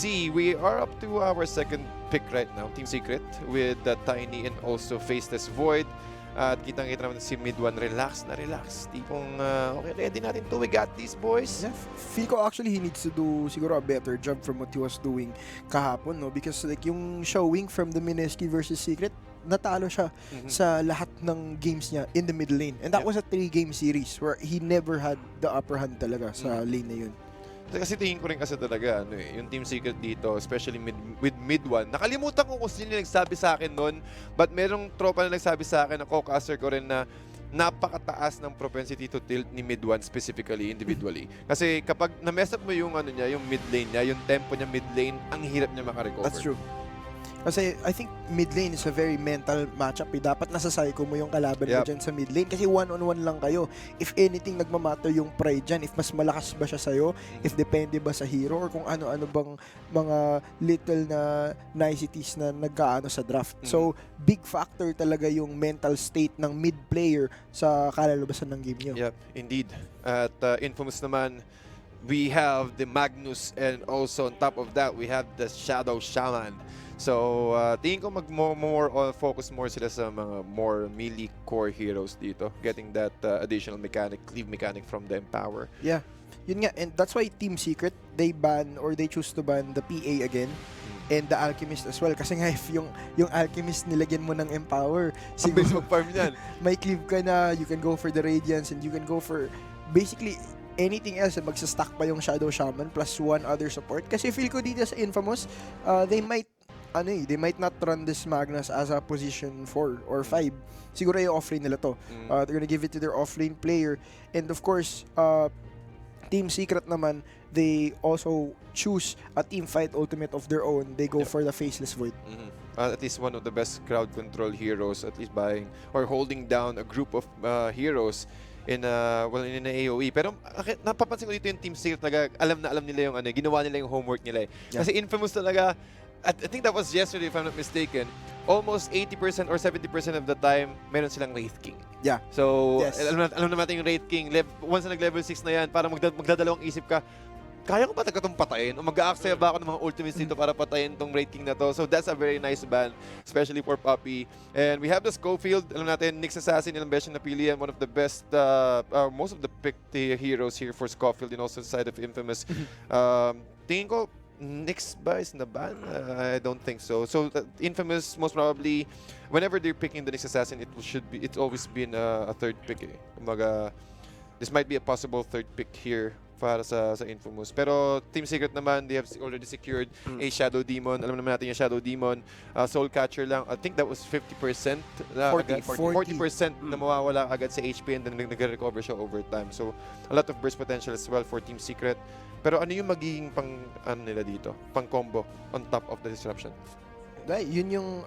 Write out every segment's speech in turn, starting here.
see, we are up to our second pick right now, Team Secret, with Tiny and also Faceless Void. At kitang-kita naman si Mid-1, relax na relax. Tipong, okay, ready natin to. We got these, boys. Yeah, feel ko actually he needs to do siguro a better job from what he was doing kahapon, no? Because like yung showing from the Mineski versus Secret, natalo siya sa lahat ng games niya in the mid lane. And that was a 3-game series where he never had the upper hand talaga sa lane na yun. Kasi tingin ko rin kasi talaga, yung Team Secret dito, especially with Mid-1. Nakalimutan ko kung sino yung nagsabi sa akin noon, but merong tropa na nagsabi sa akin, na co-caster ko rin na napakataas ng propensity to tilt ni Mid-1 specifically, individually. Kasi kapag na-mess up mo yung, yung mid lane niya, yung tempo niya mid lane, ang hirap niya makarecover. That's true. Kasi I think mid lane is a very mental matchup. Dapat nasa psycho mo yung kalaban mo dyan sa mid lane. Kasi one-on-one lang kayo. If anything, nagmamatter yung pride dyan. If mas malakas ba siya sa'yo, if depende ba sa hero, or kung ano-ano bang mga little na niceties na nagkaano sa draft. So, big factor talaga yung mental state ng mid player sa kalalabasan ng game nyo. Yep, indeed. At Infamous naman, we have the Magnus, and also on top of that, we have the Shadow Shaman. So, tingin ko focus more sila sa mga more melee core heroes dito. Getting that additional cleave mechanic from the Empower. Yeah. Yun nga, and that's why Team Secret, they choose to ban the PA again. And the Alchemist as well. Kasi nga, if yung Alchemist nilagyan mo ng Empower, siguro mag-farm yan. May cleave ka na, you can go for the Radiance, and you can go for basically anything else. Magsastack pa yung Shadow Shaman plus one other support. Kasi feel ko dito sa Infamous, they might not run this Magnus as a position 4 or 5. Siguro yung offlane nila to. They're gonna give it to their offlane player. And of course, Team Secret naman, they also choose a team fight ultimate of their own. They go for the Faceless Void. At least one of the best crowd control heroes, at least buying or holding down a group of heroes in an AOE. Pero napapansin ko dito yung Team Secret, alam nila yung ginawa nila yung homework nila. Kasi Infamous talaga, I think that was yesterday if I'm not mistaken, almost 80% or 70% of the time, meron silang Wraith King. Yeah. So, alam naman yung Wraith King, once na nag-level 6 na yan, parang magdadalawang isip ka, kaya ko ba itong patayin? O mag-a-accept ba ako ng mga ultimates dito para patayin itong Wraith King na to? So, that's a very nice ban, especially for Poppy. And we have the Schofield. Alam natin, Nyx Assassin, ilang beses napili yan. One of the best, most of the picked heroes here for Schofield and also the side of Infamous. Tingin ko, Nyx ba is na ban? I don't think so. So Infamous, most probably, whenever they're picking the Nyx Assassin, it's always been a third pick. This might be a possible third pick here para sa Infamous. Pero Team Secret naman, they have already secured a Shadow Demon. Alam naman natin yung Shadow Demon. Soul Catcher lang. I think that was 50%. 40% na mawawala agad sa HP, and then nag-recover siya over time. So a lot of burst potential as well for Team Secret. Pero ano yung magiging nila dito? Pang-combo on top of the disruption? Yun yung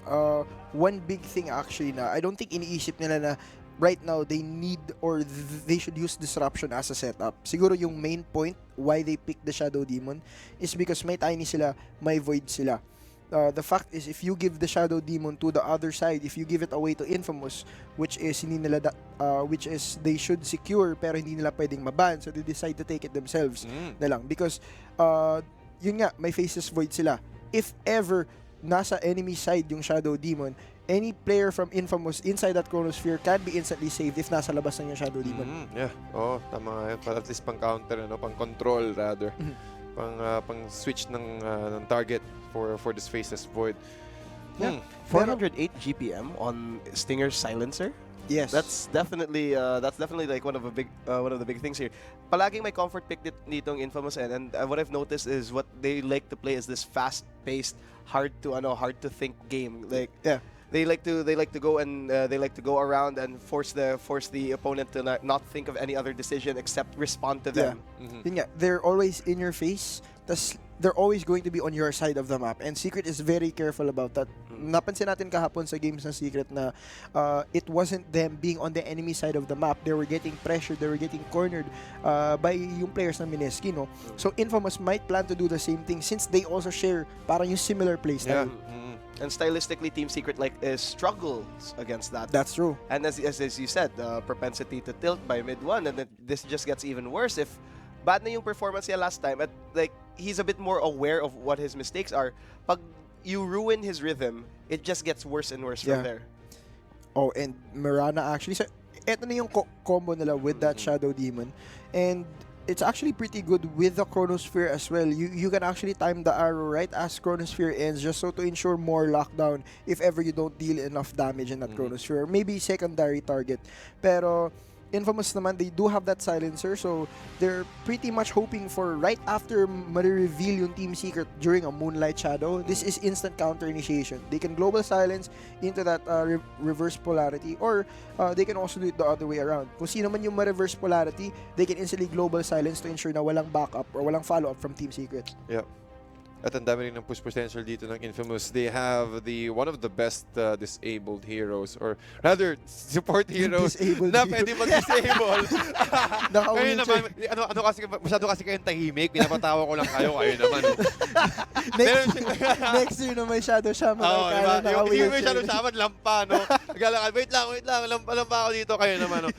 one big thing actually na I don't think iniisip nila na right now they need or they should use disruption as a setup. Siguro yung main point why they pick the Shadow Demon is because may Tiny sila, may Void sila. The fact is, if you give the Shadow Demon to the other side, if you give it away to Infamous, which is they should secure pero hindi nila pwedeng maban, so they decide to take it themselves na lang. Because yun nga, may Faceless Void sila. If ever nasa enemy side yung Shadow Demon, any player from Infamous inside that chronosphere can be instantly saved if nasa labas na yung Shadow Demon. Yeah. Oh, tama nga yun. At least pang-counter, pang-control rather. Pang-switch ng target for this Faceless Void. Yeah. 408 GPM on Stinger's Silencer. Yes. That's definitely like one of the big things here. Palaging may comfort pick nitong Infamous, and what I've noticed is what they like to play is this fast-paced, hard to think game. Like they like to go and they like to go around and force the opponent to not think of any other decision except respond to them. They're always in your face. They're always going to be on your side of the map, and Secret is very careful about that. Napansin natin kahapon sa games ng Secret na it wasn't them being on the enemy side of the map. They were getting pressured, they were getting cornered by yung players ng Mineski, no? So Infamous might plan to do the same thing since they also share parang yung similar playstyle. And stylistically, Team Secret struggles against that. That's true. And as you said, the propensity to tilt by mid-1, and then this just gets even worse if bad na yung performance niya last time. At he's a bit more aware of what his mistakes are. Pag you ruin his rhythm, it just gets worse and worse from there. Oh, and Mirana actually, so, eto na yung combo nila with that Shadow Demon. And it's actually pretty good with the Chronosphere as well. You can actually time the arrow right as Chronosphere ends, just so to ensure more lockdown if ever you don't deal enough damage in that Chronosphere. Maybe secondary target. Pero Infamous naman, they do have that silencer, so they're pretty much hoping for right after ma-reveal yung Team Secret during a Moonlight Shadow, this is instant counter initiation. They can global silence into that reverse polarity, or they can also do it the other way around. Kung sino man yung ma-reverse polarity, they can instantly global silence to ensure na walang backup or walang follow-up from Team Secret. Yeah. At ang dami rin ng push potential dito ng Infamous. They have one of the best disabled heroes, or rather support heroes na pwede mag-disable. Kayo naman, ano kasi, masyado kasi kayong tahimik, pinapatawa ko lang kayo naman. Next year na may Shadow Shaman. Hindi may Shadow Shaman, lampa, no? Wait lang, lampa ako dito, kayo naman, no?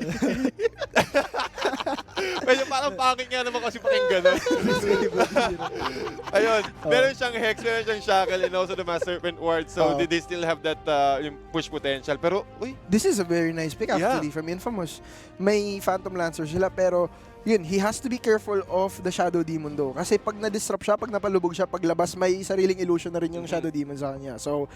Medyo parang pangit nga naman kasi pakinggan, no? Ayun, meron siyang Hex, meron siyang Shackle, and also the Mass Serpent Ward, so they still have that yung push potential. Pero, this is a very nice pick actually from Infamous. May Phantom Lancer sila, pero yun, he has to be careful of the Shadow Demon though. Kasi pag na-disrupt siya, pag napalubog siya, paglabas, may sariling illusion na rin yung Shadow Demon sa kanya. So,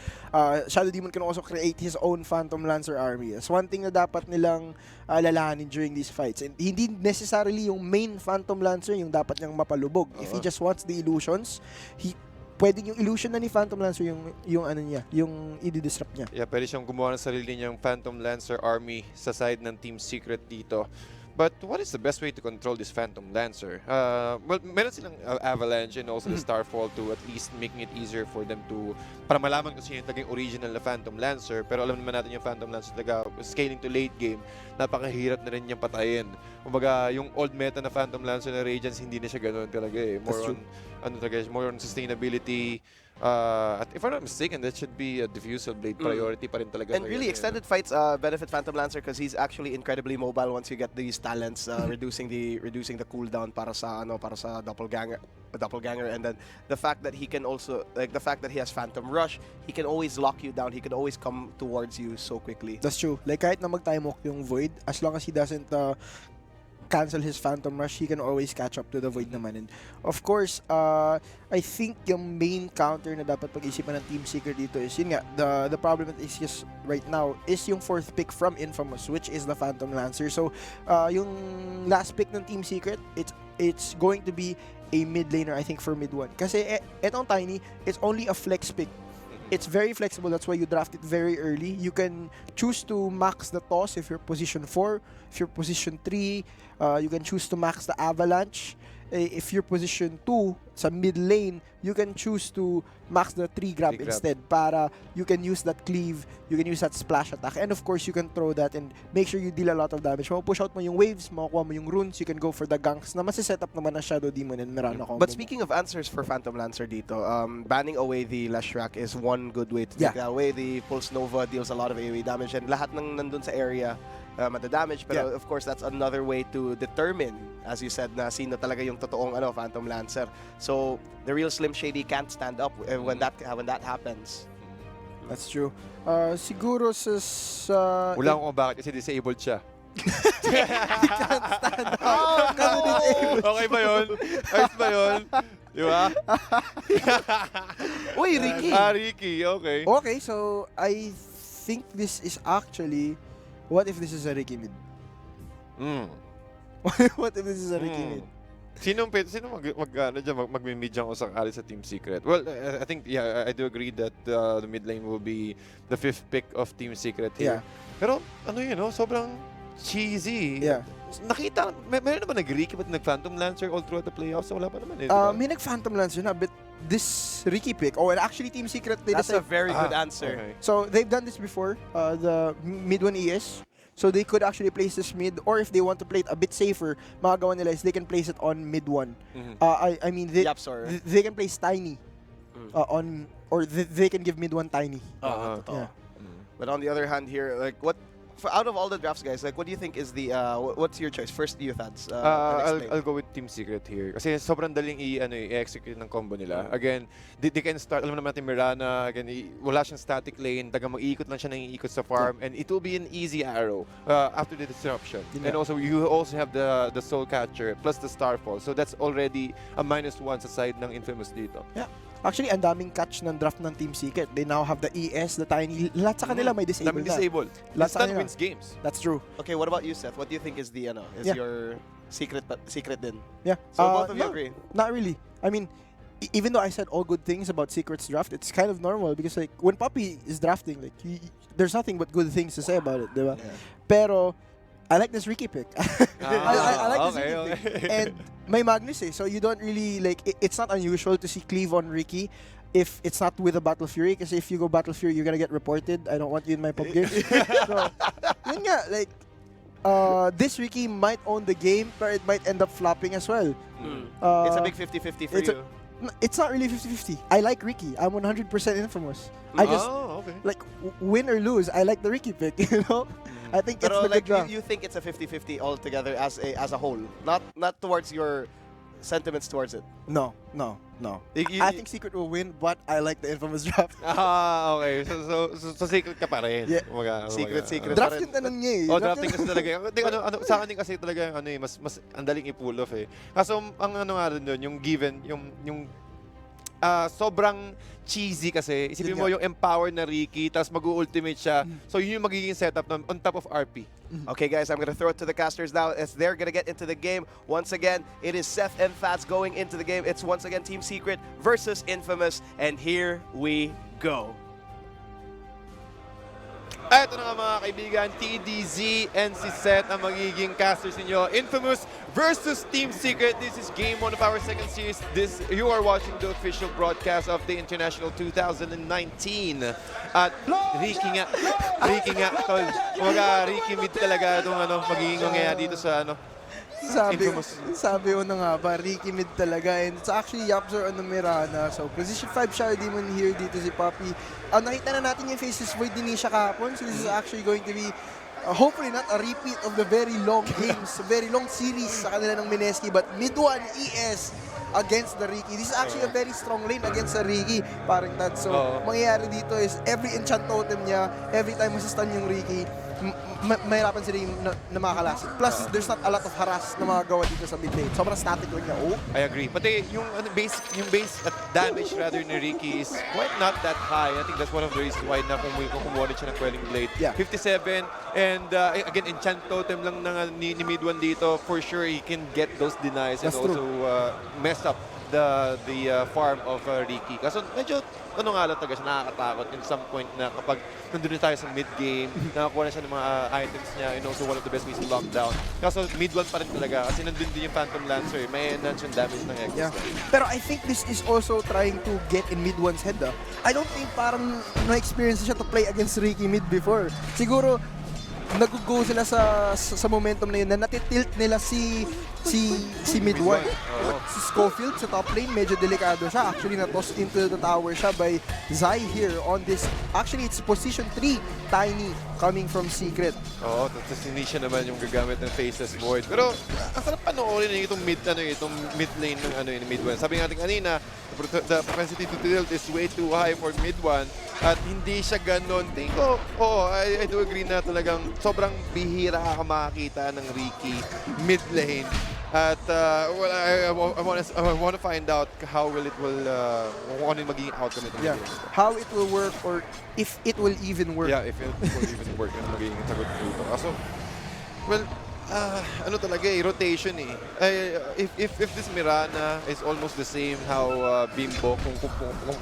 Shadow Demon can also create his own Phantom Lancer army. That's one thing na dapat nilang lalahanin during these fights. And hindi necessarily yung main Phantom Lancer yung dapat niyang mapalubog. If he just wants the illusions, pwedeng yung illusion na ni Phantom Lancer yung ano niya, yung i-disrupt niya. Yeah, pwede siyang gumawa ng sarili niyang Phantom Lancer army sa side ng Team Secret dito. But what is the best way to control this Phantom Lancer? Well, meron silang Avalanche and also the Starfall to at least making it easier for them to, para malaman kung sino yung talagang original na Phantom Lancer. Pero alam naman natin yung Phantom Lancer talaga, scaling to late game, napakahirap na rin niyang patayin. Kumbaga, yung old meta na Phantom Lancer na Radiance, hindi na siya ganoon talaga eh. More on sustainability. If I'm not mistaken, that should be a diffusal blade priority pa rin talaga. And really, extended fights benefit Phantom Lancer because he's actually incredibly mobile once you get these talents, reducing the cooldown para sa doppelganger, and then the fact that he can also the fact that he has Phantom Rush, he can always lock you down. He can always come towards you so quickly. That's true. Like kahit na mag-time walk yung Void, as long as he doesn't cancel his Phantom Rush, he can always catch up to the Void naman. And of course, I think yung main counter na dapat pag-isipan ng Team Secret dito is, yun nga, the problem that is just right now is yung fourth pick from Infamous, which is the Phantom Lancer. So, yung last pick ng Team Secret, it's going to be a mid laner, I think, for mid 1. Kasi etong Tiny, it's only a flex pick. It's very flexible, that's why you draft it very early. You can choose to max the toss if you're position 4, if you're position 3, you can choose to max the avalanche. If you're position 2 sa mid lane, you can choose to max the 3 grab instead para you can use that cleave, you can use that splash attack, and of course you can throw that and make sure you deal a lot of damage. Push out mo yung waves, makukuha mo yung runes, you can go for the ganks na masiset up naman ng Shadow Demon and Mirana combo. But speaking of answers for Phantom Lancer dito, banning away the Leshrac is one good way to take that away. The Pulse Nova deals a lot of AoE damage and lahat ng nandun sa area madadamage, pero of course that's another way to determine, as you said, na sino talaga yung totoong Phantom Lancer. So the real Slim Shady can't stand up when that happens. That's true. Siguro sa wala akong bakit kasi disabled siya. He can't stand up. Okay ba yun? Ayos ba yun? Di ba? Uy, Ricky! Ricky, okay. Okay, so I think this is actually, what if this is a Ricky mid? What if this is a Ricky mid? Sino mag-mid dyan kung sakali sa Team Secret? Well, I think, I do agree that the mid lane will be the 5th pick of Team Secret here. Pero, sobrang cheesy. Yeah. Nakita, meron naman nag-Ricky but nag-Phantom Lancer all throughout the playoffs? So, wala pa naman eh. May nag-Phantom Lancer na, but this Ricky pick, and actually Team Secret, that's a very good answer. Okay. So, they've done this before, the mid 1 ES. So they could actually place this mid, or if they want to play it a bit safer, magagawa nila is they can place it on mid 1. I mean, they can place Tiny or they can give mid 1 Tiny. But on the other hand here, like out of all the drafts, guys, like, what do you think is the what's your choice? First, you Thans. I'll go with Team Secret here. Kasi sobrang daling i-execute ng combo nila. Again, they can start, alam naman natin Mirana, again, wala siyang static lane, taga mag-iikot lang siya ng iikot sa farm, and it will be an easy arrow after the disruption. And also, you also have the Soul Catcher plus the Starfall. So that's already a -1 sa side ng Infamous dito. Yeah. Actually, ang daming catch ng draft ng Team Secret. They now have the ES, the Tiny. Lahat sa kanila may disable Daming na. disable. Lahat sa Instant kanila. wins games. That's true. Okay, what about you, Seth? What do you think is the Yeah. your secret din? Yeah. So both of you no, agree? Not really. I mean, even though I said all good things about Secret's draft, it's kind of normal because like when Poppy is drafting, like there's nothing but good things to say about it, diba? Yeah. Pero I like this Riki pick. I like this Riki okay. pick. And may Magnus so you don't really like it's not unusual to see cleave on Riki if it's not with a Battle Fury, because if you go Battle Fury, you're gonna get reported. I don't want you in my pub game. So, yun nga, like this Riki might own the game, but it might end up flopping as well. It's a big 50-50 for it's you. It's not really 50-50. I like Riki. I'm 100% Infamous. I just okay. like win or lose. I like the Riki pick. You know, I think it's Pero the like good draft. you think it's a 50-50 altogether as a whole, not towards your sentiments towards it. No. I think Secret will win, but I like the Infamous draft. Okay. So secret ka pa rin. Yeah. Secret. Draft pa rin. yung tanong niya eh. Oh, Draft drafting kasi talaga. Sa akin din kasi talaga mas ang daling i-pull off eh. Kaso ang nga rin doon, yung given, yung sobrang cheesy kasi. Isipin mo yung empower na Riki, tapos mag-ultimate siya. So yun yung magiging setup on top of RP. Okay, guys, I'm going to throw it to the casters now as they're going to get into the game. Once again, it is Seth and Fats going into the game. It's once again Team Secret versus Infamous, and here we go. Ito na nga mga kaibigan, TDZ and si Seth ang magiging casters ninyo. Infamous versus Team Secret. This is game 1 of our second series. You are watching the official broadcast of the International 2019. At Riki nga, tol. Kumbaga, Riki mid talaga itong magiging mangyayari dito sa Sabi ko na nga ba, Riki mid talaga. And it's actually Yapzor on the Mirana. So, position 5 Shadow Demon here dito si Poppy. Nakita na natin yung Faces Void din siya kahapon. So, this is actually going to be hopefully not a repeat of the very long games, very long series sa kanila ng Mineski. But mid-1 ES against the Riki. This is actually a very strong lane against the Riki, parang that. So, mangyayari dito is every enchant totem niya, every time masastan yung Riki, mahirapan sila yung na makakalas. Plus, there's not a lot of harass na magagawa dito sa mid lane. Sobrang static lang niya. Oh. I agree. Pati yung base at damage rather ni Riki is quite not that high. I think that's one of the reasons why na kumuha siya ng Quelling Blade. Yeah. 57 and again, enchant totem lang ni mid-1 dito. For sure, he can get those denies and That's also mess up the farm of Riki. Kaso medyo nga lang talaga siya, nakakatakot in some point na kapag nandun tayo sa mid-game, nakakuha na siya ng mga items niya and also one of the best ways to lock down. Kaso mid-1 pa rin talaga kasi nandun din yung Phantom Lancer, may enhance yung damage ng X. Yeah. Pero I think this is also trying to get in mid-1's head. I don't think parang na-experience siya to play against Riki mid before. Siguro, nag-go sila sa momentum na yun na natitilt nila si mid-1. Si Schofield sa top lane, medyo delikado siya. Actually, na-toss into the tower siya by Zai here on this. Actually, it's position 3, Tiny, coming from Secret. Oo, tapos hindi siya naman yung gagamit ng Faceless Void. Pero, ang sarap panoorin itong mid lane ng mid-1. Sabi nga natin kanina, the propensity to tilt is way too high for mid-1 at hindi siya ganon. Tingko, I do agree na talagang sobrang bihira ka makakita ng Riki mid lane. At well, I want to find out how will ano yung magiging outcome ito. Yeah. How it will work or if it will even work. Yeah, if it will even work, ano magiging sagot dito. Kaso, well, ano talaga rotation eh. If this Mirana is almost the same how Bimbo, kung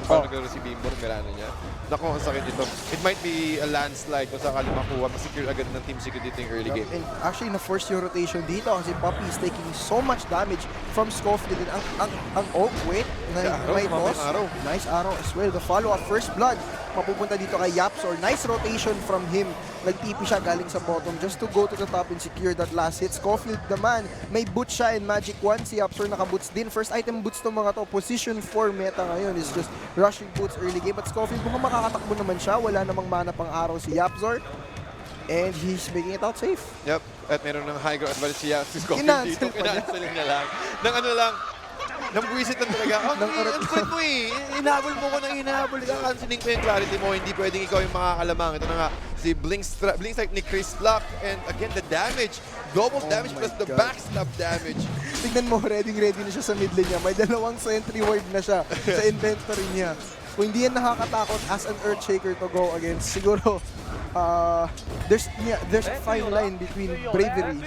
paano gano'n si Bimbo ng Mirana niya, naku, ang sakit ito. It might be a landslide kung sakali makuha, masecure agad ng Team Secret dito yung early game. And actually, na-force yung rotation dito kasi Poppy is taking so much damage from Schofield. And wait, may toss. Nice arrow as well. The follow-up, first blood, mapupunta dito kay Yaps or nice rotation from him. Nag-TP siya galing sa bottom just to go to the top and secure that last hit. Schofield naman, may boots siya in Magic 1. Si Yapsor naka-boots din. First item boots to mga to. Position 4 meta ngayon is just rushing boots early game. But Schofield, kung makakatakbo naman siya, wala namang mana pang araw si Yapsor. And he's making it out safe. Yep. At meron ng high ground advantage siya. Si Scofield Kinancel dito. pa niya. Kinancel niya lang. Nang ano lang. Nang buwisit lang talaga. Ang point mo eh. Inahabol mo ko nang inahabol. Canceling ko yung clarity mo. Hindi pwedeng ikaw yung makakalamang. Ito na nga. Si Blink strike ni Chris Luck. And again, the damage. Double damage plus the backstab damage. Tignan mo, ready na siya sa mid lane niya. May dalawang sentry ward na siya sa inventory niya. Kung hindi yan nakakatakot as an Earthshaker to go against, siguro, there's a fine line between bravery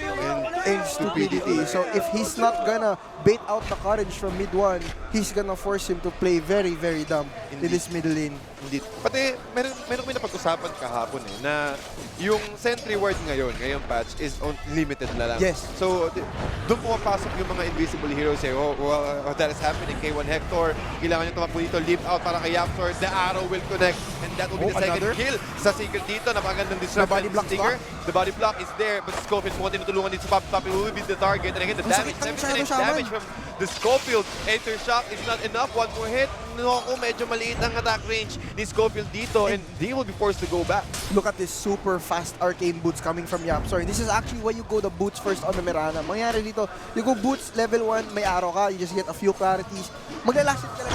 and stupidity. So if he's not gonna bait out the courage from mid 1, he's gonna force him to play very, very dumb in this middle lane. Hindi. Pati, meron may napag-usapan kahapon na yung sentry ward ngayong patch is limited na lang. Yes. So, doon pumapasok yung mga invisible heroes eh. That is happening. K1 Hector, kailangan niya tumakbo dito, leap out para kay Yaptor. The arrow will connect and that will be the second kill sa Secret dito. Napakagandang disruption. The body block Stinger. The body block is there, but Scofield mo tinutulungan dito sa Poppy will be the target. And again, the damage, 79 damage from the Scofield. Enter shock is not enough. One more hit. Ako, medyo maliit ang attack range ni Scofield dito and they will be forced to go back. Look at this super fast arcane boots coming from Yapsor. This is actually why you go the boots first on the Mirana. Mangyari dito, you go boots level 1, may arrow ka, you just get a few clarities. Maglalasit ka lang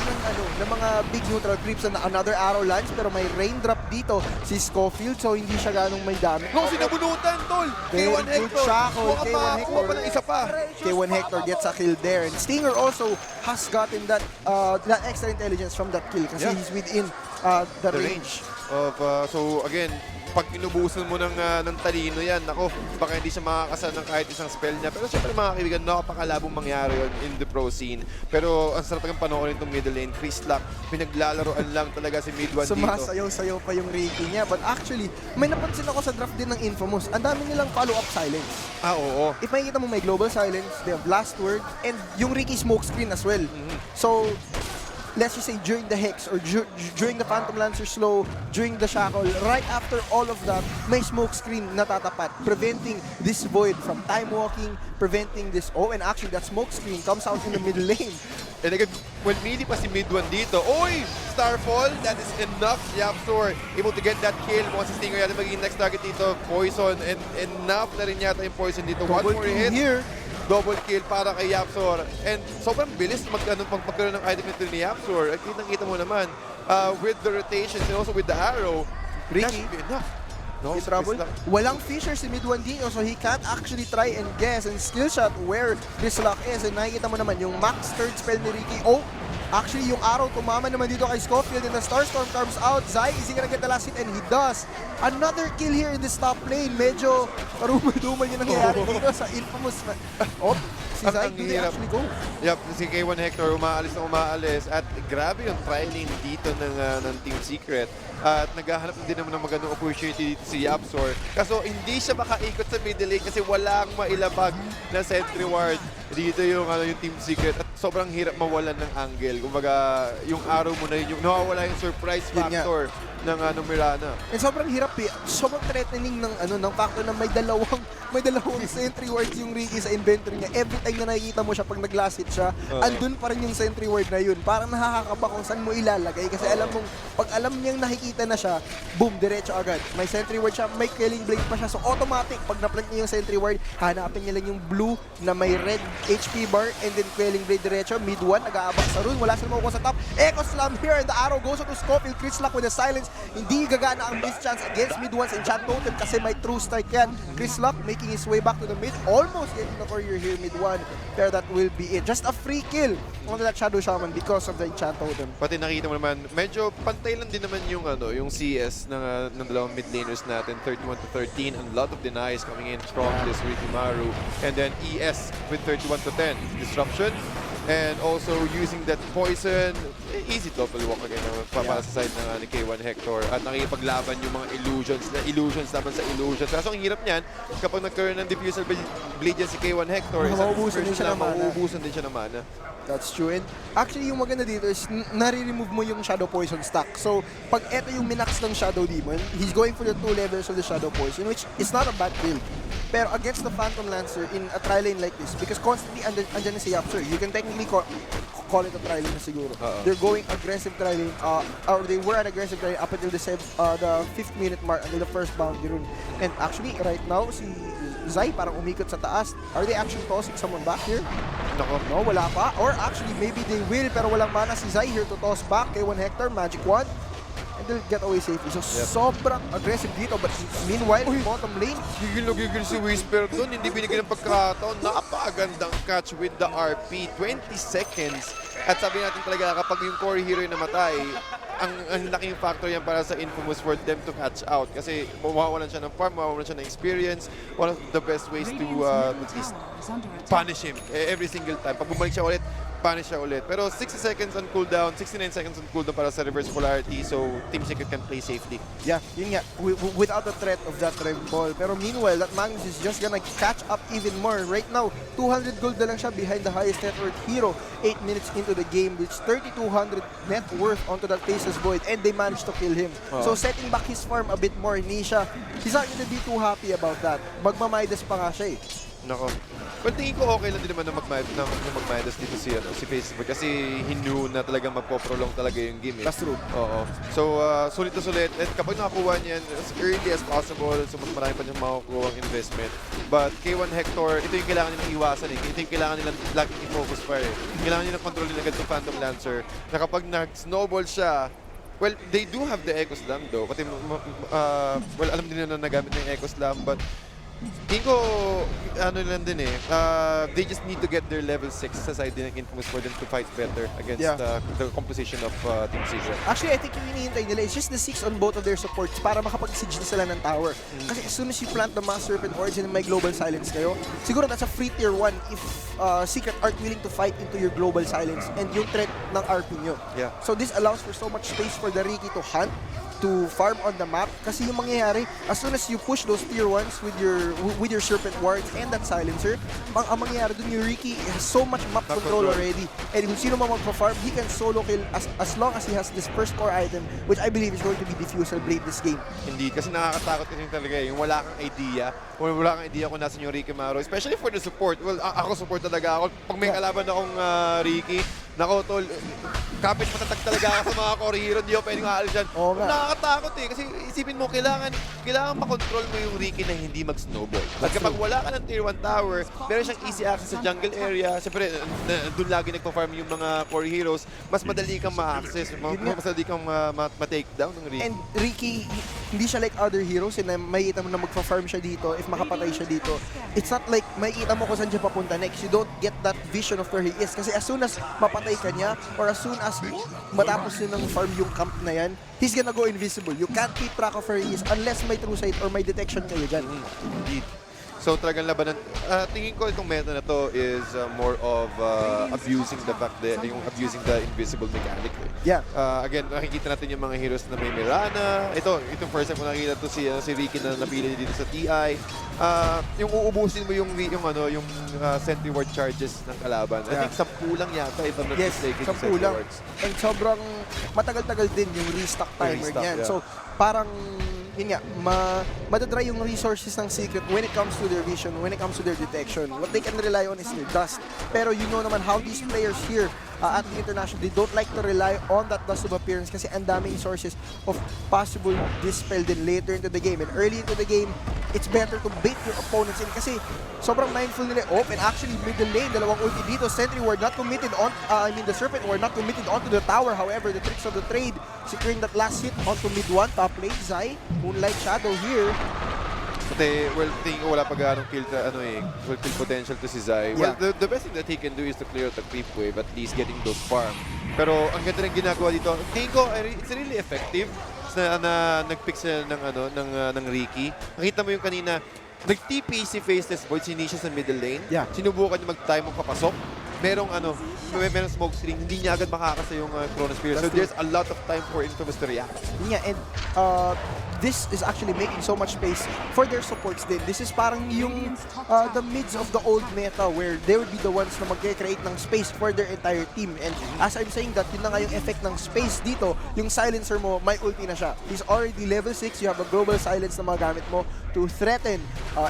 ng mga big neutral creeps na another arrow lands pero may raindrop dito si Scofield so hindi siya ganong may damage. No, sinabunutan, tol! Very K1 good Hector! shackle, Kuha K1 pa, Hector. kuha pa ng isa pa! K1 Hector gets a kill there. And Stinger also has gotten that extra intelligence from that kill kasi he's within the range. So again, pag inubusan mo ng talino yan, ako, baka hindi siya makakasal ng kahit isang spell niya. Pero syempre mga kaibigan, nakapakalabong mangyari yun in the pro scene. Pero ang sarap ng panoorin itong middle lane. Chris Luck, pinaglalaroan lang talaga si mid 1 dito. Sumasayaw-sayaw pa yung Rafiki niya. But actually, may napansin ako sa draft din ng Infamous. Ang dami nilang follow-up silence. Oo. If makikita mo may global silence, they have last word, and yung Riki smoke screen as well. So, let's just say during the Hex or during the Phantom Lancer slow, during the Shackle, right after all of that, may smoke screen na tatapat, preventing this void from time walking, preventing this, and actually that smoke screen comes out in the middle lane. And again, when melee pa si mid 1 dito, oy! Starfall, that is enough. Yaptor able to get that kill. Once si Stinger yata magiging next target dito, Poison, and enough na rin yata yung Poison dito. Double One more kill hit. here. Double kill para kay Yapsor. And sobrang bilis pagkaroon ng item nito ni Yapsor. At kitang-kita mo naman, with the rotations and also with the arrow, that should be enough. No, In trouble. Walang Fisher si mid 1 dito, so he can't actually try and guess and skill shot where this lock is. And nakikita mo naman yung max third spell ni Riki. Actually, yung arrow tumama naman dito kay Scofield and the Starstorm comes out. Zai, is he gonna get the last hit? And he does. Another kill here in this top lane. Medyo karumal-dumal yung nangyayari dito sa Infamous. Si Zai did actually go. Yup, si K1 Hector umaalis. At grabe yung trialing dito ng Team Secret. At naghahanap din naman ng magandang opportunity dito si Yapsor. Kaso hindi siya makaikot sa middle lane kasi walang mailabag na sentry ward. Dito yung Team Secret at sobrang hirap mawalan ng angle. Kumbaga, yung arrow mo na yun, yung nawawala yung surprise factor ng Mirana. And sobrang hirap eh. Sobrang threatening ng factor na may dalawang sentry wards yung Riki sa inventory niya. Every time na nakikita mo siya pag nag-last hit siya, andun pa rin yung sentry ward na yun. Parang nakakakaba kung saan mo ilalagay kasi pag alam niyang nakikita na siya, boom, diretso agad. May sentry ward siya, may killing blade pa siya. So automatic, pag na-plant niya yung sentry ward, hanapin niya lang yung blue na may red HP bar and then quelling blade diretso. Mid 1, nag-aabak sa rune. Wala sila makukuha sa top. Echo Slam here and the arrow goes to Scofield. Chris Luck with the silence. Hindi gagana ang miss chance against mid 1's enchant totem kasi may true strike yan. Chris Luck making his way back to the mid. Almost getting the courier here mid 1. Pero that will be it. Just a free kill on that Shadow Shaman because of the enchant totem. Pati nakita mo naman, medyo pantay lang din naman yung CS ng dalawang mid laners natin, 31-13, and a lot of denies coming in from this Rikimaru. And then ES with 31-10. Disruption. And also using that poison, easy double walk again para sa side ng K1 Hector. At nakikipaglaban yung mga illusions laban sa illusions. Kaso ang hirap niyan, kapag nagkaroon ng diffusal blade yan si K1 Hector, Mauubusan din siya ng mana. That's true. And actually, yung maganda dito is nare-remove mo yung Shadow Poison stack. So, pag eto yung minax ng Shadow Demon, he's going for the 2 levels of the Shadow Poison, which is not a bad build. Pero against the Phantom Lancer in a tri lane like this, because constantly andyan na si Yapsor, you can technically call it a tri-lane na siguro. They're going aggressive tri-lane, or they were an aggressive tri-lane up until the 5th minute mark, until the first boundary rune. And actually, right now, si Zai parang umikot sa taas. Are they actually tossing someone back here? No, wala pa. Or actually, maybe they will, pero walang mana si Zai here to toss back kay 1 Hector, Magic Wand. And they'll get away safely. So, sobrang aggressive dito. But meanwhile, bottom lane, Gigil na gigil si Whisper doon. Hindi binigyan ng pagkakataon. Napakagandang catch with the RP. 20 seconds. At sabi natin talaga, kapag yung core hero yung namatay, ang laking factor yan para sa Infamous for them to catch out. Kasi mawawalan siya ng farm, mawawalan siya ng experience. One of the best ways to at least punish him every single time. Pag bumalik siya ulit, punish siya ulit. Pero 60 seconds on cooldown, 69 seconds on cooldown para sa reverse polarity, so Team Secret can play safely. yeah, yun nga, without the threat of that Rev Ball. Pero meanwhile, that Magnus is just gonna catch up even more. Right now, 200 gold na lang siya behind the highest net worth hero. 8 minutes into the game, which 3,200 net worth onto that Faceless Void, and they managed to kill him. So setting back his farm a bit more, he's not gonna be too happy about that. Magmamidas pa nga siya eh. Nako. Well, tingin ko okay lang din naman na mag-Midas dito si Facebook kasi he knew na talagang magpo-prolong talaga yung game. That's true. Oo. So, sulit na sulit. At kapag nakakuha niyan as early as possible, so mas marami pa niyang makukuha ang investment. But K1 Hector, ito yung kailangan nilang iwasan eh. Ito yung kailangan nilang laging i-focus pa eh. Kailangan nilang kontrolin agad yung Phantom Lancer na kapag nag-snowball siya, well, they do have the Echo Slam though. Pati, well, alam din na nagamit ng Echo Slam, but tingin ko, ano lang din eh, they just need to get their level 6 sa side din ng Infamous for them to fight better against the composition of Team Secret. Actually, I think yung hinihintay nila is just the 6 on both of their supports para makapag-siege na sila ng tower. Kasi as soon as you plant the Mass Serpent Origin and may global silence kayo, siguro that's a free tier 1 if Secret aren't willing to fight into your global silence and yung threat ng RP nyo. Yeah. So this allows for so much space for the Riki to hunt, to farm on the map, kasi yung mangyayari, as soon as you push those tier 1s with your Serpent Wards and that silencer, ang mangyayari dun, yung Riki has so much map control already, and kung sino man magpa-farm, he can solo kill as long as he has this first core item, which I believe is going to be Diffusal Blade this game. Hindi, kasi nakakatakot kasi talaga eh, yung wala kang idea, wala kang idea kung nasan yung Ricky Maro, especially for the support. Well, ako support talaga ako. Pag may kalaban akong Ricky, nako tol, kapit matatag talaga ako sa mga core hero, hindi ako pwedeng aalis dyan. Nakakatakot eh, kasi isipin mo, kailangan makontrol mo yung Ricky na hindi mag-snowball. At kapag wala ka ng tier 1 tower, meron siyang easy access sa jungle area, siyempre, doon lagi nagpa-farm yung mga core heroes, mas madali kang ma-access, mas madali kang ma-take down ng Ricky. And Ricky, hindi siya like other heroes, na makikita mo na magpa-farm siya dito, if makapatay siya dito. It's not like makikita mo kung saan siya papunta next. You don't get that vision of where he is. Kasi as soon as mapatay ka niya, or as soon as matapos yun ng farm yung camp na yan, he's gonna go invisible. You can't keep track of where he is unless may true sight or may detection kayo dyan. Indeed. So talagang labanan, tingin ko itong meta na to is more of abusing the fact that, yung abusing the invisible mechanic. Eh. Yeah. Again, nakikita natin yung mga heroes na may Mirana. Itong first time ko nakikita to si Ricky na napili dito sa TI. Yung uubusin mo yung sentry ward charges ng kalaban. I think 10 lang yata if I'm not mistaken. 10 lang. And sobrang matagal-tagal din yung restock timer niyan. So parang yun nga, madadry yung resources ng Secret when it comes to their vision, when it comes to their detection. What they can rely on is their dust. Pero you know naman how these players here at the International, they don't like to rely on that dust of appearance kasi ang daming sources of possible dispel din later into the game. And early into the game, it's better to bait your opponents in kasi sobrang mindful nila. And actually, middle lane, dalawang ulti dito. Sentry Ward not committed on, the Serpent Ward not committed onto the tower. However, the tricks of the trade, securing that last hit onto mid 1, top lane, Zai, Moonlight Shadow here. Kasi, well, tingin ko wala pa ganong kill potential to si Zai. Yeah. Well, the best thing that he can do is to clear out the creep wave, at least getting those farm. Pero ang ganda rin ginagawa dito, tingin ko, it's really effective na nag-pick sila ng Ricky. Nakita mo yung kanina, nag-TP si Faceless Void, sinisya sa middle lane. Yeah. Sinubukan niya mag-time mo papasok. Merong smoke screen, hindi niya agad makakasa yung Chronosphere. So there's a lot of time for Infamous to react. Yeah, and this is actually making so much space for their supports din. This is parang yung the mids of the old meta where they would be the ones na mag-create ng space for their entire team. And as I'm saying that, yun na nga yung effect ng space dito, yung silencer mo, may ulti na siya. He's already level 6, you have a global silence na magamit mo to threaten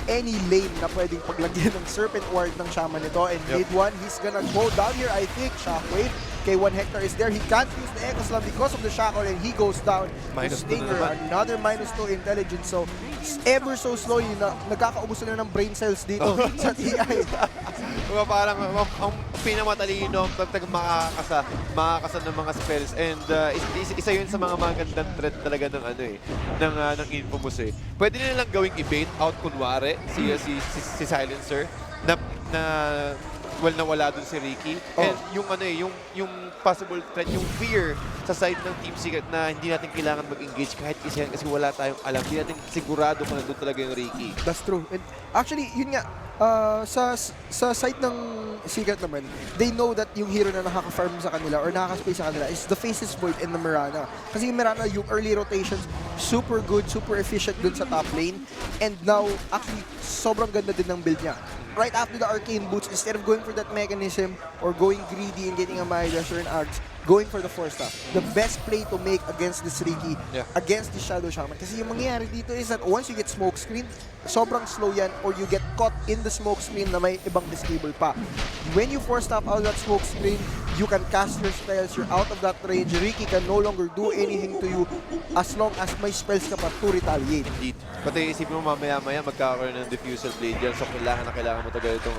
any lane na pwedeng paglagyan ng Serpent Ward ng Shaman nito. And mid 1, he's gonna go down here, I think. Shockwave. K1 Hector is there. He can't use the Echo Slam because of the Shackle and he goes down. Minus two Stinger, na naman. another -2 intelligence. So, ever so slowly na nagkakaubos na ng brain cells dito sa TI. Diba, parang ang pinamatalino, makakasa ng mga spells, and isa yun sa mga magandang threat talaga ng ng Infamous eh. Pwede nilang gawing i-bait out kunwari si Silencer na nawala dun si Ricky. And yung possible threat, yung fear sa side ng Team Secret na hindi natin kailangan mag-engage kahit isa yan kasi wala tayong alam. Hindi natin sigurado kung nandun talaga yung Ricky. That's true. And actually, yun nga, sa side ng Secret naman, they know that yung hero na nakaka-farm sa kanila or nakaka-space sa kanila is the Faceless Void and the Mirana. Kasi yung Mirana, yung early rotations, super good, super efficient dun sa top lane. And now, actually, sobrang ganda din ng build niya. Right after the Arcane Boots, instead of going for that mechanism or going greedy and getting a Maida or an Args, going for the 4-star. The best play to make against this Ricky, against the Shadow Shaman. Kasi yung mangyayari dito is that once you get smoke screen, sobrang slow yan or you get caught in the smoke screen na may ibang disable pa. When you 4-stop out of that smoke screen, you can cast your spells, you're out of that range. Ricky can no longer do anything to you as long as may spells ka pa to retaliate. Indeed. Pati isipin mo mamaya-maya magkakaroon ng diffusal blade yan. So kailangan mo tagal itong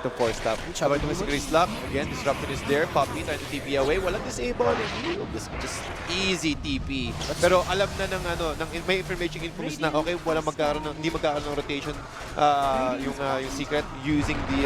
4-stop. Sabay naman si Chris Lock. Again, Disruption is there. Poppy trying to TP away. Walang disable. Just easy TP. Pero alam na may information Infamous na okay, hindi magkakaroon ng rotation yung Secret using the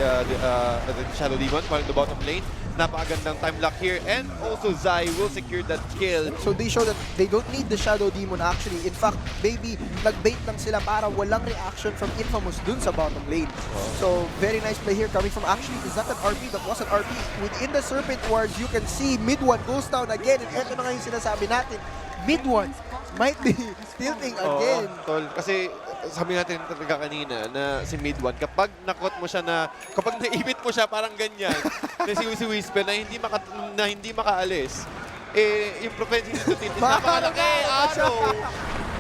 Shadow Demon while in the bottom lane. Napakagandang time lock here, and also Zai will secure that kill. So they show that they don't need the Shadow Demon actually. In fact, maybe nag-bait lang sila para walang reaction from Infamous dun sa bottom lane. So very nice play here coming from, actually, is that an RP? That was an RP. Within the Serpent Wards, you can see mid 1 goes down again, and eto na nga yung sinasabi natin. Mid 1 might be tilting again. Tol, kasi sabi natin talaga kanina na si mid 1, kapag nakot mo siya kapag naibit mo siya parang ganyan, na si Whisper na hindi makaalis, yung propensity to tilt is napakalaki, araw.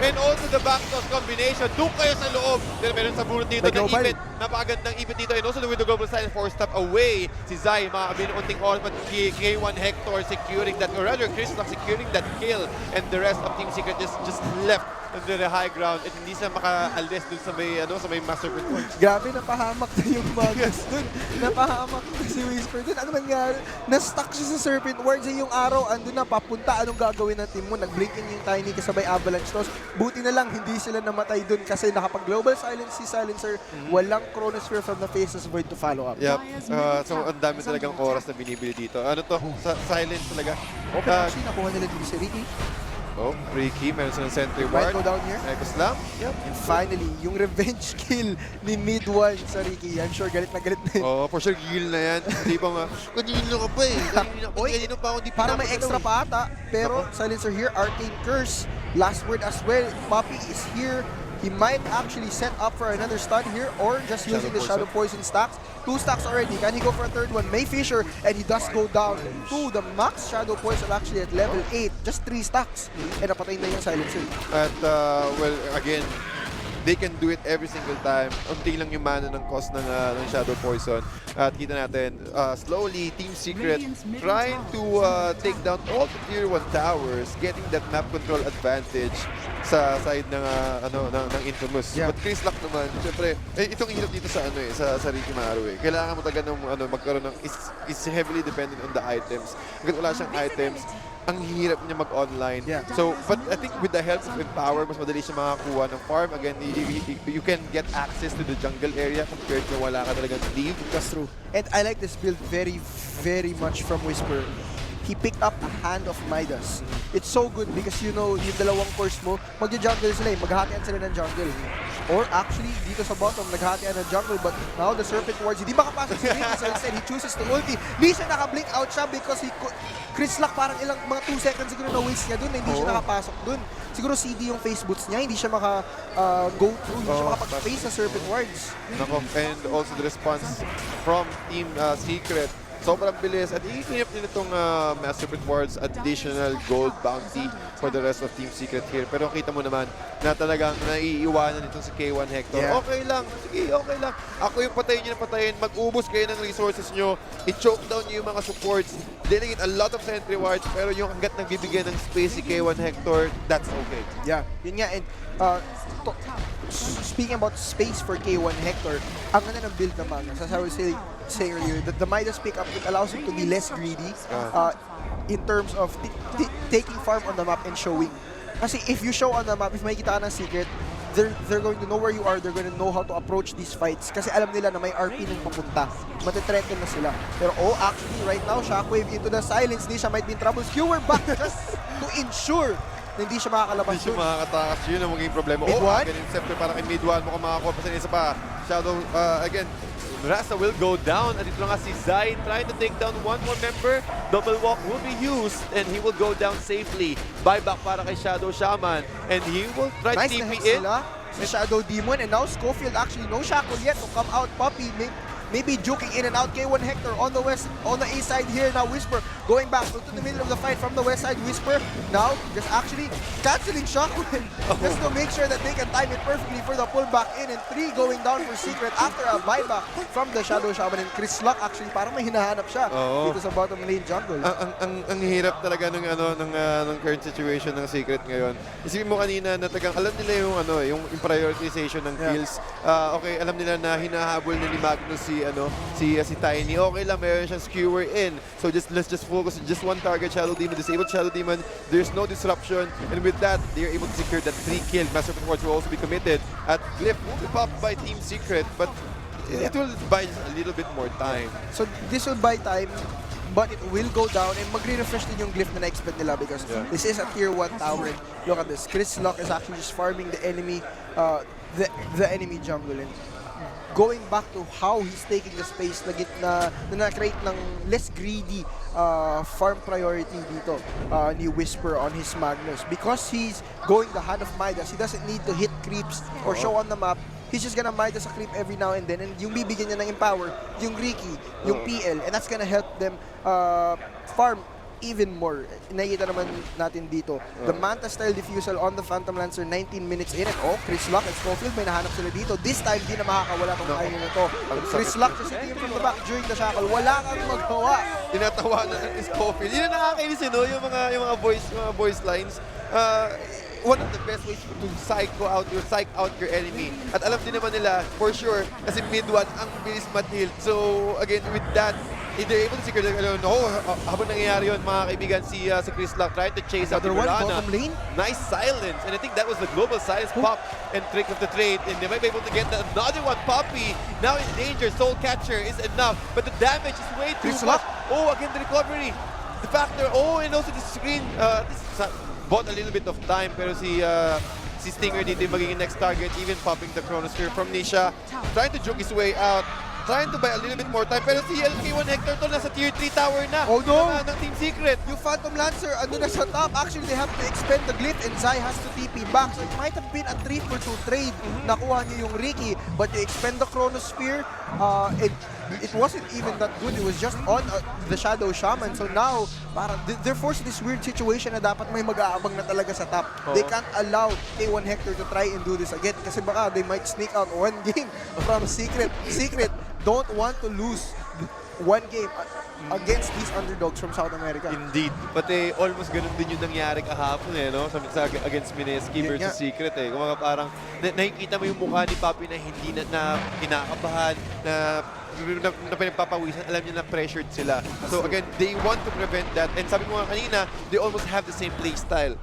And also the back toss combination, doon kayo sa loob. Then meron sa bunot dito na ipit, napakagandang ipit dito. And also with the global side, 4-stop away. Si Zai, makakabili ng unting oras, but K1 Hector securing that, or rather Chris Lock securing that kill. And the rest of Team Secret just left under the high ground at hindi sila makaalis dun sa may master control. Grabe, napahamak na yung Magus dun. Napahamak na si Whisper dun. Ano nangyari? Na-stuck siya sa Serpent Wards. Yung araw, andun na, papunta. Anong gagawin ng team mo? Nag-blink in yung Tiny kasabay Avalanche Toss. Buti na lang, hindi sila namatay dun kasi nakapag-global silence si Silencer. Walang Chronosphere from the Faceless Void to follow up. Yep. So, ang dami talagang oras na binibili dito. Ano to? Silence talaga. Okay, actually, nakuha nila dito si Ricky. Oh, Ricky, meron silang sentry Right, ward. go down here. Echo Slam. Yep. And finally, yung revenge kill ni mid 1 sa Ricky. I'm sure galit na yun. Oh, for sure, gil na yan. Hindi pa nga, kanino ka pa eh. Kanino pa ako di Parang may extra pa ata. Pero Silencer here, Arcane Curse. Last word as well. Poppy is here. He might actually set up for another stun here or just using the Shadow Poison stacks. 2 stacks already. Can he go for a third one? May Fisher, and he does go down to the max Shadow Poison actually at level 8. Just 3 stacks. And napatay na yung Silencer. At, well, again, they can do it every single time. Unti lang yung mana ng cost ng Shadow Poison. At kita natin, slowly, Team Secret trying to take down all the Tier 1 towers, getting that map control advantage sa side ng Infamous. Yeah. But Chris Lock naman, syempre, itong hirap dito sa sa Ricky Maru eh. Kailangan mo talaga magkaroon ng is heavily dependent on the items. Kasi wala siyang items, ang hirap niya mag-online. Yeah. So, but I think with the help of Empower, mas madali siya makakuha ng farm. Again, you can get access to the jungle area compared to wala ka talagang leave. That's true. And I like this build very, very much from Whisper. he picked up a hand of Midas. It's so good because you know, yung dalawang course mo, magja-jungle sila maghahatian sila ng jungle. Or actually, dito sa bottom, naghahatian ng jungle, but now the Serpent Wards, hindi makapasok si Ricky, so instead, he chooses to ulti. Hindi siya naka-blink out siya because Chris Luck parang mga 2 seconds siguro na waste niya dun, hindi siya nakapasok dun. Siguro CD yung face boots niya, hindi siya go through, hindi siya makapag-face sa Serpent Wards. Nako, and also the response from Team Secret. Sobrang bilis at iinip din itong Serpent Wards additional gold bounty for the rest of Team Secret here. Pero kita mo naman na talagang naiiwanan itong si K1 Hector. Yeah. Okay lang, sige, okay lang. Ako yung patayin niyo na patayin, mag-ubos kayo ng resources nyo, i-choke down niyo yung mga supports, delegate a lot of sentry wards, pero yung hanggat nagbibigay ng space si K1 Hector, that's okay. Yeah, yun nga. And speaking about space for K1 Hector, ang ganda ng build naman, as I was saying earlier, that the Midas pickup, it allows him to be less greedy in terms of taking farm on the map and showing. Kasi if you show on the map, if makikita ka ng Secret, they're going to know where you are, they're going to know how to approach these fights. Kasi alam nila na may RP nung papunta. Matitreaten na sila. Pero actually, right now, Shockwave into the silence. Nisha might be in trouble. Skewer back just to ensure na hindi siya makakalabas Hindi siya dun. makakatakas. Yun ang magiging problema. Mid one? Ganun Scepter para kay mid 1. Mukhang makakuha pa sa isa pa. Shadow, again, Rasta will go down. At ito nga si Zai trying to take down one more member. Double walk will be used and he will go down safely. Buyback para kay Shadow Shaman. And he will try to Nice TP na hit in. sila si Shadow Demon, and now Schofield actually no shackle yet to come out. Puppy maybe juking in and out. K1 Hector on the A side here now. Whisper going back to the middle of the fight from the west side. Whisper now just actually canceling Shockwave just to make sure that they can time it perfectly for the pullback in, and 3 going down for Secret after a buyback from the Shadow Shaman. And Chris Luck actually parang may hinahanap siya dito sa bottom lane jungle. Ang hirap talaga ng current situation ng Secret ngayon. Isipin mo kanina na alam nila yung prioritization ng kills. Okay, alam nila na hinahabol ni Magnus si Tiny. Okay lang, meron siyang skewer in. So let's just focus on just one target, Shadow Demon, disabled Shadow Demon. There's no disruption, and with that, they're able to secure that 3 kill. Master Force will also be committed. At Glyph will be popped by Team Secret, but it will buy just a little bit more time. So this will buy time, but it will go down, and magre-refresh din yung Glyph na na-expect nila because this is a tier 1 tower. Look at this. Chris Luck is actually just farming the enemy the enemy jungle, and going back to how he's taking the space na na-create ng less greedy farm priority dito ni Whisper on his Magnus. Because he's going the hand of Midas, he doesn't need to hit creeps or show on the map. He's just gonna Midas a creep every now and then, and yung bibigyan niya ng empower, yung Ricky, yung PL, and that's gonna help them farm even more. Nakikita naman natin dito. The Manta-style diffusal on the Phantom Lancer, 19 minutes in, and Chris Luck and Schofield, may nahanap sila dito. This time, di na makakawala tong tayo na to. Chris Luck just hit him from the back during the shackle. Wala kang magawa. Tinatawanan ng Schofield. Yun ang nakakainis, yung mga voice lines. One of the best ways to psych out your enemy. At alam din naman nila, for sure, kasi mid-1 ang bilis mat-heal. So, again, with that, they're able to secure habang nangyayari yun, mga kaibigan, si Chris Luck trying to chase out the Verana. Nice silence. And I think that was the global silence pop and trick of the trade. And they might be able to get another one. Poppy now in danger. Soul Catcher is enough. But the damage is way too much. Oh, again, the recovery. The factor. Oh, and also the screen. This bought a little bit of time, pero si Stinger dito yung magiging next target, even popping the Chronosphere from Nisha, trying to juke his way out, trying to buy a little bit more time, pero si LK1 Hector to nasa tier 3 tower na. Oh no! Ng Team Secret. Yung Phantom Lancer, ano na sa top. Actually, they have to expend the Glyph, and Zai has to TP back. So it might have been a 3-for-2 trade. Nakuha niyo yung Ricky, but you expend the Chronosphere, it wasn't even that good. It was just on the Shadow Shaman. So now, parang they're forced to this weird situation na dapat may mag-aabang na talaga sa top. They can't allow K1 Hector to try and do this again kasi baka they might sneak out one game from Secret. Secret don't want to lose one game against these underdogs from South America. Indeed. Pati almost ganun din yung nangyari kahapon no? Against Mineski versus Secret Kung mga parang nakikita mo yung mukha ni Papi na hindi na kinakabahan, na pinagpapawisan, alam niya na pressured sila. So again, they want to prevent that. And sabi mo nga kanina, they almost have the same play style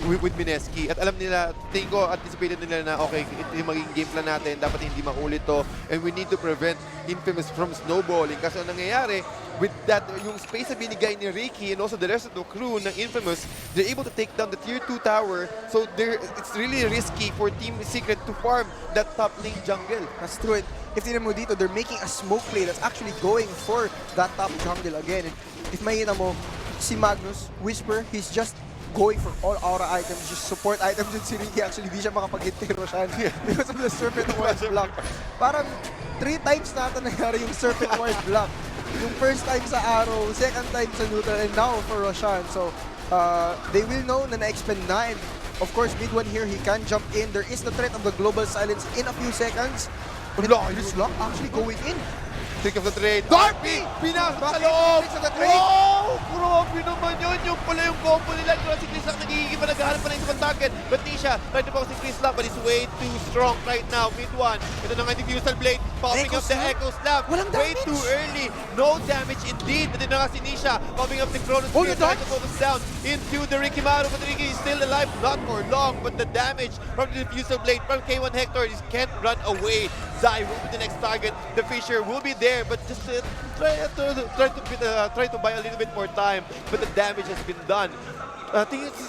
with Mineski. At alam nila, tingin ko, anticipated nila na okay, ito yung magiging game plan natin, dapat hindi maulit to. And we need to prevent Infamous from snowballing. Kasi ang nangyayari, with that, yung space na binigay ni Ricky and also the rest of the crew ng Infamous, they're able to take down the tier 2 tower. So it's really risky for Team Secret to farm that top lane jungle. That's true. And if tinan mo dito, they're making a smoke play that's actually going for that top jungle again. And if makita mo, si Magnus, Whisper, he's just going for all aura items, just support items, and si Ricky actually di siya makapag-hit kay Roshan because of the Serpent Ward block. Parang 3 times na ito nangyari yung Serpent Ward block. Yung first time sa Arrow, second time sa neutral, and now for Roshan. So, they will know na na-expend na, and of course, mid one here, he can jump in. There is the threat of the global silence in a few seconds. This lock actually going in. Trick of the trade. Darby! Pinasok sa Bakit? loob! Tricks of the trade. Wow! Grabe naman yun. Yung pala yung combo nila. Pero si Chris Lock nagiging pa naghahanap pa na isang target. But di siya. Trying to focus si Chris Lock, but he's way too strong right now. Mid one. Ito na nga diffusal blade. Popping Echo up the Slam? Echo Slam. Walang Way damage. too early. No damage indeed. Ito na nga si Nisha. Popping up the Chronos Oh, Spear. the Trying to darts? focus down into the Ricky Maru. But Ricky is still alive. Not for long. But the damage from the diffusal blade from K1 Hector is can't run away. Zai will be the next target. The Fisher will be there. But just try to buy a little bit more time, but the damage has been done.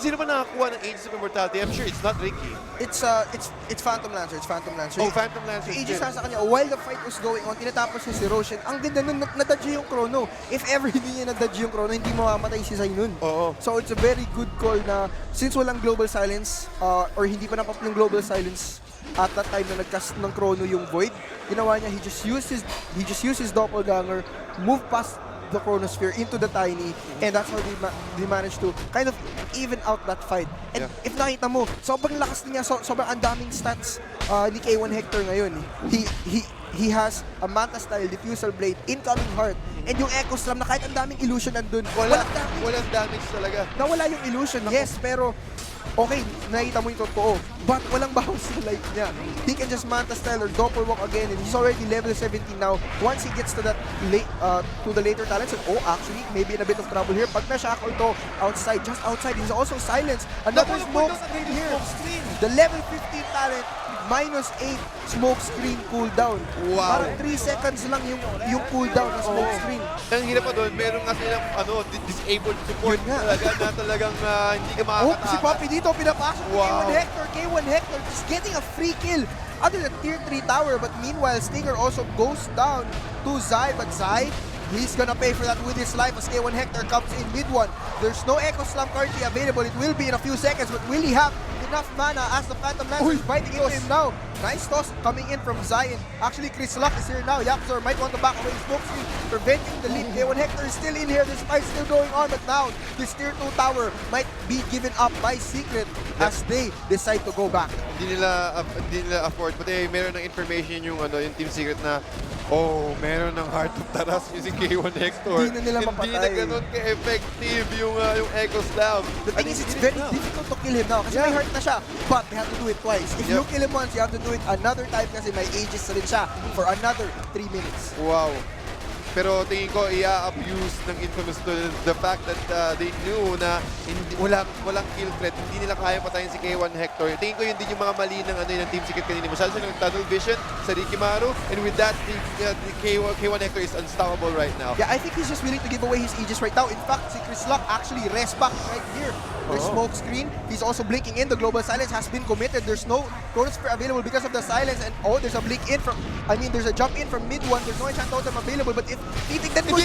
Sino ba nakakuha ng Aegis of Immortality? I'm sure it's not Ricky. It's Phantom Lancer. It's Phantom Lancer. Oh, Phantom Lancer. Si Aegis nasa kanya, while the fight was going on, tinatapos niya si Roshan. Ang ganda nun, nadadya yung chrono. If ever hindi niya nadadya yung chrono, hindi mamamatay si Zai nun. Oo. So it's a very good call na since walang global silence, or hindi pa napap yung global silence at that time na nagcast ng chrono yung Void, ginawa niya, he just used his doppelganger, move past the chronosphere into the tiny, and that's how they managed to kind of even out that fight. And if nakita mo, sobrang lakas niya, sobrang ang daming stats ni K1 Hector ngayon. He has a Manta style diffusal blade, incoming heart, and yung Echo Slam na kahit ang daming illusion nandun, Walang damage talaga. nawala yung illusion, yes, pero okay, nakita mo yung totoo, but walang bawas sa life niya. He can just Manta style or doppel walk again, and he's already level 17 now. Once he gets to that to the later talents, and actually, maybe in a bit of trouble here. Pag na-shackle to outside, just outside, he's also silenced. Another smoke screen here. The level 15 talent, -8 smoke screen cooldown. Wow. Parang 3 seconds lang yung cooldown ng smoke screen. Ang hirap pa doon, meron nga silang disabled support Yun nga. talaga na talagang hindi ka Oh, makakatakas. si Poppy dito, pinapasok ni Wow. K1 Hector just getting a free kill under the tier 3 tower, but meanwhile, Stinger also goes down to Zai, but Zai, he's gonna pay for that with his life as K1 Hector comes in mid one. There's no Echo Slam currently available. It will be in a few seconds, but will he have enough mana as the Phantom Lancer is biting into him now? Nice toss coming in from Zion. Actually, Chris Luck is here now. Yapzor might want to back away. Smoke screen preventing the lead. K1 Hector is still in here. This fight still going on, but now this tier 2 tower might be given up by Secret as they decide to go back. Hindi nila afford, but meron ng information yung Team Secret na meron ng Heart of Taras using K1 Hector. Hindi na nila Hindi na mapatay. ganun ka-effective yung Echo Slam. The thing is, it's very difficult to kill him now kasi may heart na siya, but they have to do it twice. If you kill him once, you have to do it another time kasi may Aegis na rin siya for another 3 minutes. Wow. Pero tingin ko, i-abuse ng Infamous to the fact that they knew na walang kill threat. Hindi nila kaya patayin si K1 Hector. Tingin ko yun din yung mga mali ng Team Secret kanina. Masyado silang tunnel vision sa Ricky Maru. And with that, the K1 Hector is unstoppable right now. Yeah, I think he's just willing to give away his Aegis right now. In fact, si Chris Luck actually rests back right here. There's smoke screen. He's also blinking in. The global silence has been committed. There's no chronosphere available because of the silence. And there's a blink in from, there's a jump in from mid one. There's no enchant totem available. But if titignan mo,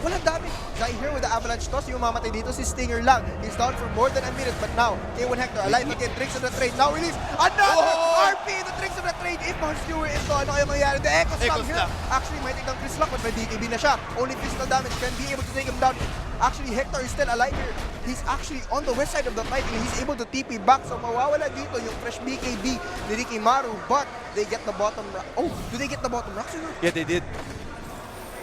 walang damage. Zai here with the avalanche toss. Yung mamatay dito si Stinger lang. He's down for more than a minute. But now, K1 Hector alive again. Tricks of the trade. Now release another RP. The tricks of the trade. If Mars Viewer ito, ano kaya mangyari? The Echo Slam here. Actually, might take down Chris Luck, but may BKB na siya. Only physical damage can be able to take him down. Actually, Hector is still alive here. He's actually on the west side of the fight and he's able to TP back. So mawawala dito yung fresh BKB ni Ricky Maru, but they get the bottom rock. Oh, do they get the bottom rock? Yeah, they did.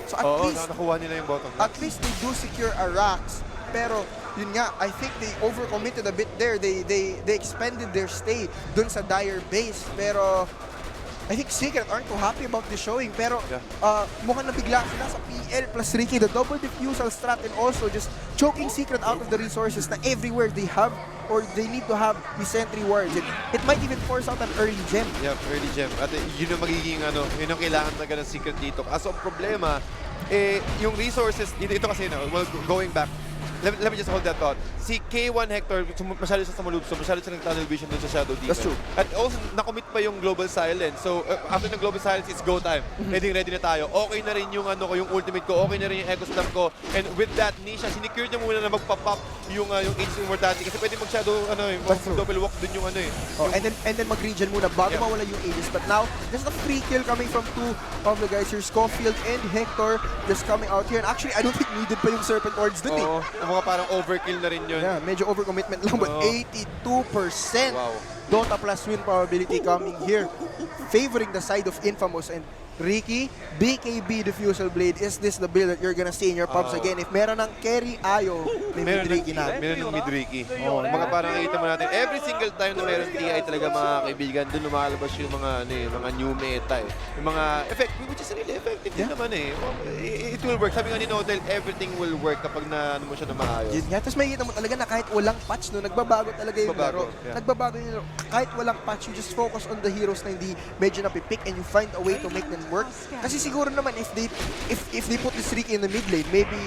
So at least, nakuha nila yung bottom. at least they do secure a racks. Pero yun nga, I think they overcommitted a bit there. They expended their stay dun sa Dire base. Pero I think Secret aren't too happy about the showing. Pero mukhang nabigla sila sa PL plus Ricky. The double diffusal strat and also just choking Secret out of the resources na everywhere they have or they need to have the sentry wards. It might even force out an early gem. Yeah, early gem. At yun ang magiging yun ang kailangan talaga ng Secret dito. Kaso ang problema, yung resources, ito kasi, well, going back, let me just hold that thought. Si K1 Hector, masyado siya sa malubso, masyado siya ng tunnel vision dun sa Shadow Demon. That's true. At also, nakomit pa yung Global Silence. So, after ng Global Silence, it's go time. Ready na tayo. Okay na rin yung, yung ultimate ko, okay na rin yung Echo Slam ko. And with that, Nisha, sinecure niya muna na magpa-pop yung Aegis Immortality. Kasi pwede mag-shadow, double walk dun yung Oh, and then mag-regen muna bago mawala yung Aegis. But now, just a free kill coming from two of the guys here, Scofield and Hector, just coming out here. And actually, I don't think needed pa yung Serpent Wards dun Oo, mga parang overkill na rin yun. Yeah, medyo overcommitment lang, but 82% Wow. Dota plus win probability coming here, favoring the side of Infamous. And Ricky, BKB Diffusal Blade, is this the build that you're gonna see in your pubs again? If meron ng carry, ayo, may mid-Ricky na. Meron ng mid-Ricky. Mga parang nakita mo natin, every single time na meron TI talaga mga kaibigan, doon lumalabas yung mga new meta eh. Yung mga effective, which is really effective din naman eh. It will work. Sabi nga ni Notel, everything will work kapag na mo siya na maayos. Yun nga, tapos makikita mo talaga na kahit walang patch, no, nagbabago talaga yung laro. Yeah. Nagbabago yung laro. Kahit walang patch, you just focus on the heroes na hindi medyo napipick and you find a way to make them work. Kasi siguro naman if they put this Ricky in the mid lane, maybe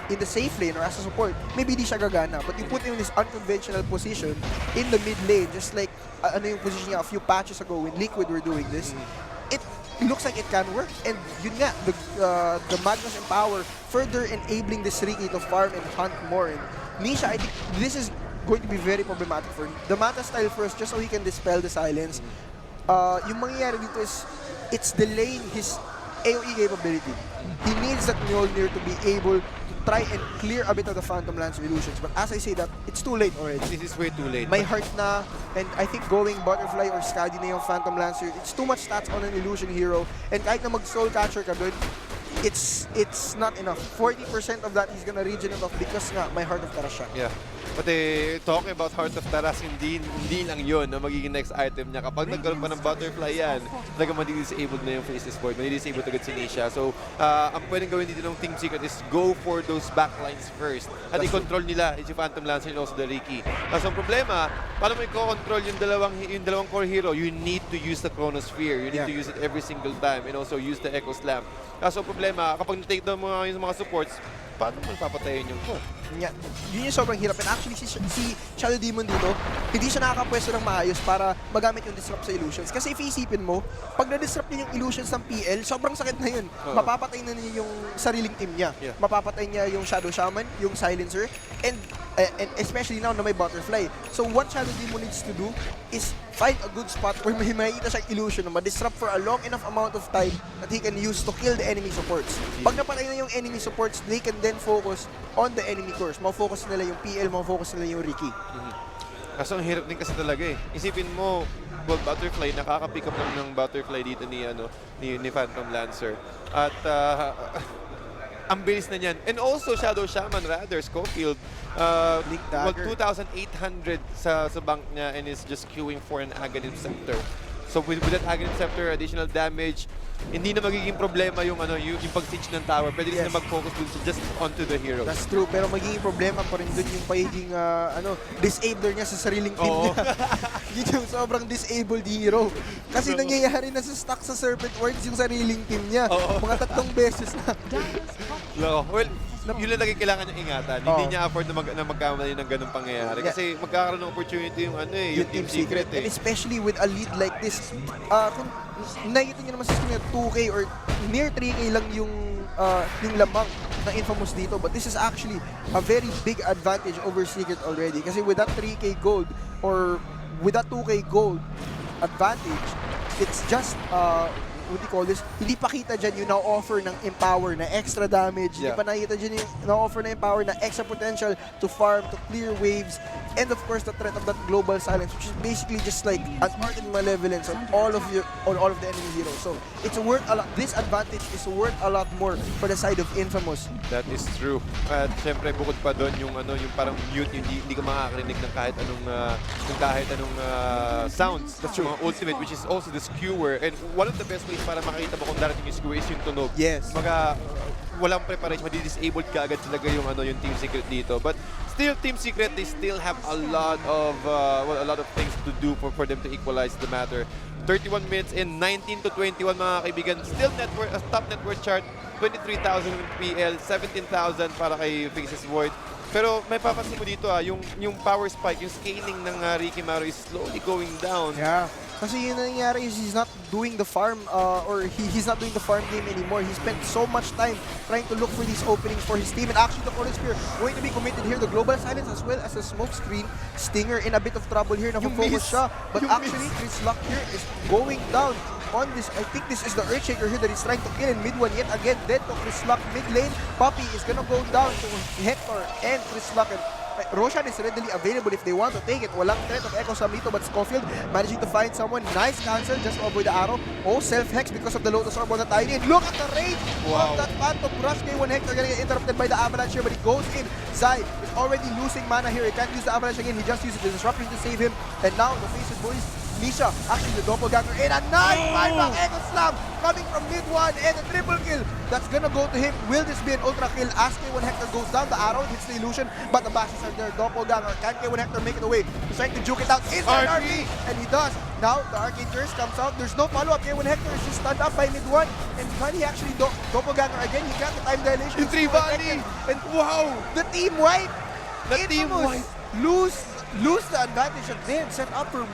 in the safe lane or as a support, maybe di siya gagana. But you put him in this unconventional position in the mid lane, just like yung position niya a few patches ago when Liquid were doing this. It looks like it can work. And yun nga, the Magnus Empower further enabling this Ricky to farm and hunt more. And Nisha, I think this is going to be very problematic for him. The Mata style first, just so he can dispel the silence. Yung mangyayari dito is, it's delaying his AoE capability. He needs that Mjolnir to be able to try and clear a bit of the Phantom Lancer illusions. But as I say that, it's too late already. This is way too late. May heart na, and I think going Butterfly or Skadi na yung Phantom Lancer, it's too much stats on an illusion hero. And kahit na mag-Soul Catcher ka dun, it's not enough. 40% of that he's gonna regen it off because nga may Heart of Taras siya. Yeah. But talking about Heart of Taras, hindi lang yun na magiging next item niya. Kapag nagkaroon pa ng Butterfly yan, talaga madi-disabled na yung Faceless Void. Madi-disabled agad si Nisha. So, ang pwedeng gawin dito ng Team Secret is go for those backlines first. At i-control nila si Phantom Lancer and also the Riki. So, ang problema, paano mo i-control yung dalawang core hero? You need to use the Chronosphere. You need to use it every single time and also use the Echo Slam. So, problema, kapag na-take down mo yung mga supports, paano mo papatayin yung core? Yeah, yun yung sobrang hirap. And actually, si Shadow Demon dito, hindi siya nakakapwesto ng maayos para magamit yung disrupt sa illusions. Kasi if iisipin mo, pag na-disrupt niya yung illusions ng PL, sobrang sakit na yun. Mapapatay na niya yung sariling team niya. Yeah. Mapapatay niya yung Shadow Shaman, yung Silencer, and especially now na may Butterfly. So what Shadow Demon needs to do is find a good spot where may makita siyang illusion na ma-disrupt for a long enough amount of time that he can use to kill the enemy supports. Pag napatay na yung enemy supports, they can then focus on the enemy course. Mau-focus nila yung PL, mau-focus nila yung Ricky. Kaso ang hirap din kasi talaga eh. Isipin mo, Butterfly, nakaka-pick up lang ng Butterfly dito ni Phantom Lancer. At ang bilis na niyan. And also Shadow Shaman rather, Scofield. Link Well, Dagger. 2,800 sa bank niya and is just queuing for an Aghanim Scepter. So with that Aghanim Scepter, additional damage, hindi na magiging problema yung pag-siege ng tower. Pwede rin na mag-focus dun just onto the hero. That's true, pero magiging problema pa rin dun yung pagiging disabler niya sa sariling team niya. Yun yung sobrang disabled hero. Kasi nangyayari na sa stuck sa Serpent Wards yung sariling team niya. Mga 3 beses na. Well, yun lang lagi kailangan niyang ingatan. Hindi niya afford na magkamali ng ganung pangyayari. Kasi magkakaroon ng opportunity yung Team Secret eh. And especially with a lead like this, kung nakikita niyo naman sa screen 2K or near 3K lang yung lamang ng Infamous dito. But this is actually a very big advantage over Secret already. Kasi with that 3K gold or with that 2K gold advantage, it's just what do you call this? Hindi pa kita dyan yung na-offer ng Empower na extra damage. Hindi pa nakita dyan yung na-offer na Empower na extra potential to farm, to clear waves, and of course the threat of that global silence, which is basically just like an art and malevolence on all of the enemy heroes. So it's worth a lot. This advantage is worth a lot more for the side of Infamous. That is true. At syempre bukod pa doon yung yung parang mute, hindi ka makakarinig ng kahit anong sounds. That's yung ultimate, which is also the skewer. And one of the best ways para makita mo kung darating yung skewer is yung tunog. Yes. Walang preparation, madi-disabled ka agad talaga yung Team Secret dito. But still, Team Secret, they still have a lot of a lot of things to do for them to equalize the matter. 31 minutes in, 19 to 21 mga kaibigan. Still top net worth chart, 23,000 PL, 17,000 para kay Faces Void. Pero may papansin mo dito yung power spike, yung scaling ng Ricky Maro is slowly going down. Yeah. Kasi yun na nangyari is he's not doing the farm or he's not doing the farm game anymore. He spent so much time trying to look for these openings for his team. And actually the Chorus Spear going to be committed here. The Global Silence as well as a smoke screen. Stinger in a bit of trouble here. Nafocus siya. But actually Chris Luck here is going down on this. I think this is the Earthshaker here that he's trying to kill in mid one. Yet again dead to Chris Luck mid lane. Puppy is gonna go down to Hector and Chris Luck. And Roshan is readily available if they want to take it. Walang threat of Echo Samito, but Scofield managing to find someone. Nice cancel just to avoid the arrow. Oh, self-hex because of the Lotus Orb on the Tiny. And look at the range of that Phantom Rush. K1 Hector gonna get interrupted by the Avalanche here, but he goes in. Zai is already losing mana here. He can't use the Avalanche again. He just uses the Disruption to save him. And now the Faces Boys, Misha, actually the Doppelganger, and a nice buyback Echo Slam coming from mid one, and a triple kill. That's gonna go to him. Will this be an ultra kill as K1 Hector goes down? The arrow hits the illusion, but the bashes are there. Doppelganger, can K1 Hector make it away? He's trying to juke it out. It's an RP, and he does. Now the Arcane Curse comes out. There's no follow-up. K1 Hector is just stunned up by mid one, and can he actually Doppelganger again? He got the time dilation. Yung Trivali! And Wow! the team wipe. The team wipe. Lose the advantage that they had set up for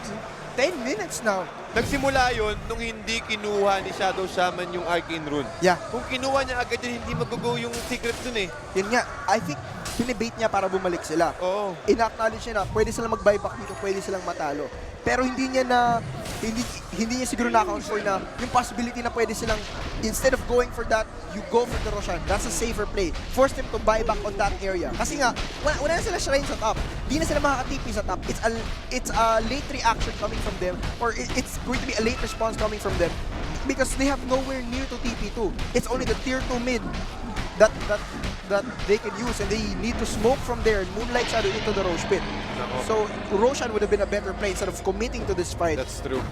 10 minutes now. Nagsimula yun nung hindi kinuha ni Shadow Shaman yung Arcane Rune. Yeah. Kung kinuha niya agad yun, hindi mag-go yung secret dun eh. Yun nga, I think binibait niya para bumalik sila. Oo. Ina-acknowledge niya na pwede silang mag-buyback dito, pwede silang matalo. Pero hindi niya siguro na-account for na yung possibility na pwede silang, instead of going for that, you go for the Roshan. That's a safer play. Force them to buy back on that area. Kasi nga, wala na sila shrine sa top. Di na sila makaka-TP sa top. It's a late reaction coming from them, or it's going to be a late response coming from them because they have nowhere near to TP2. It's only the tier 2 mid that they can use, and they need to smoke from there and Moonlight Shadow into the Roche pit. So Roshan would have been a better play instead of committing to this fight. That's true.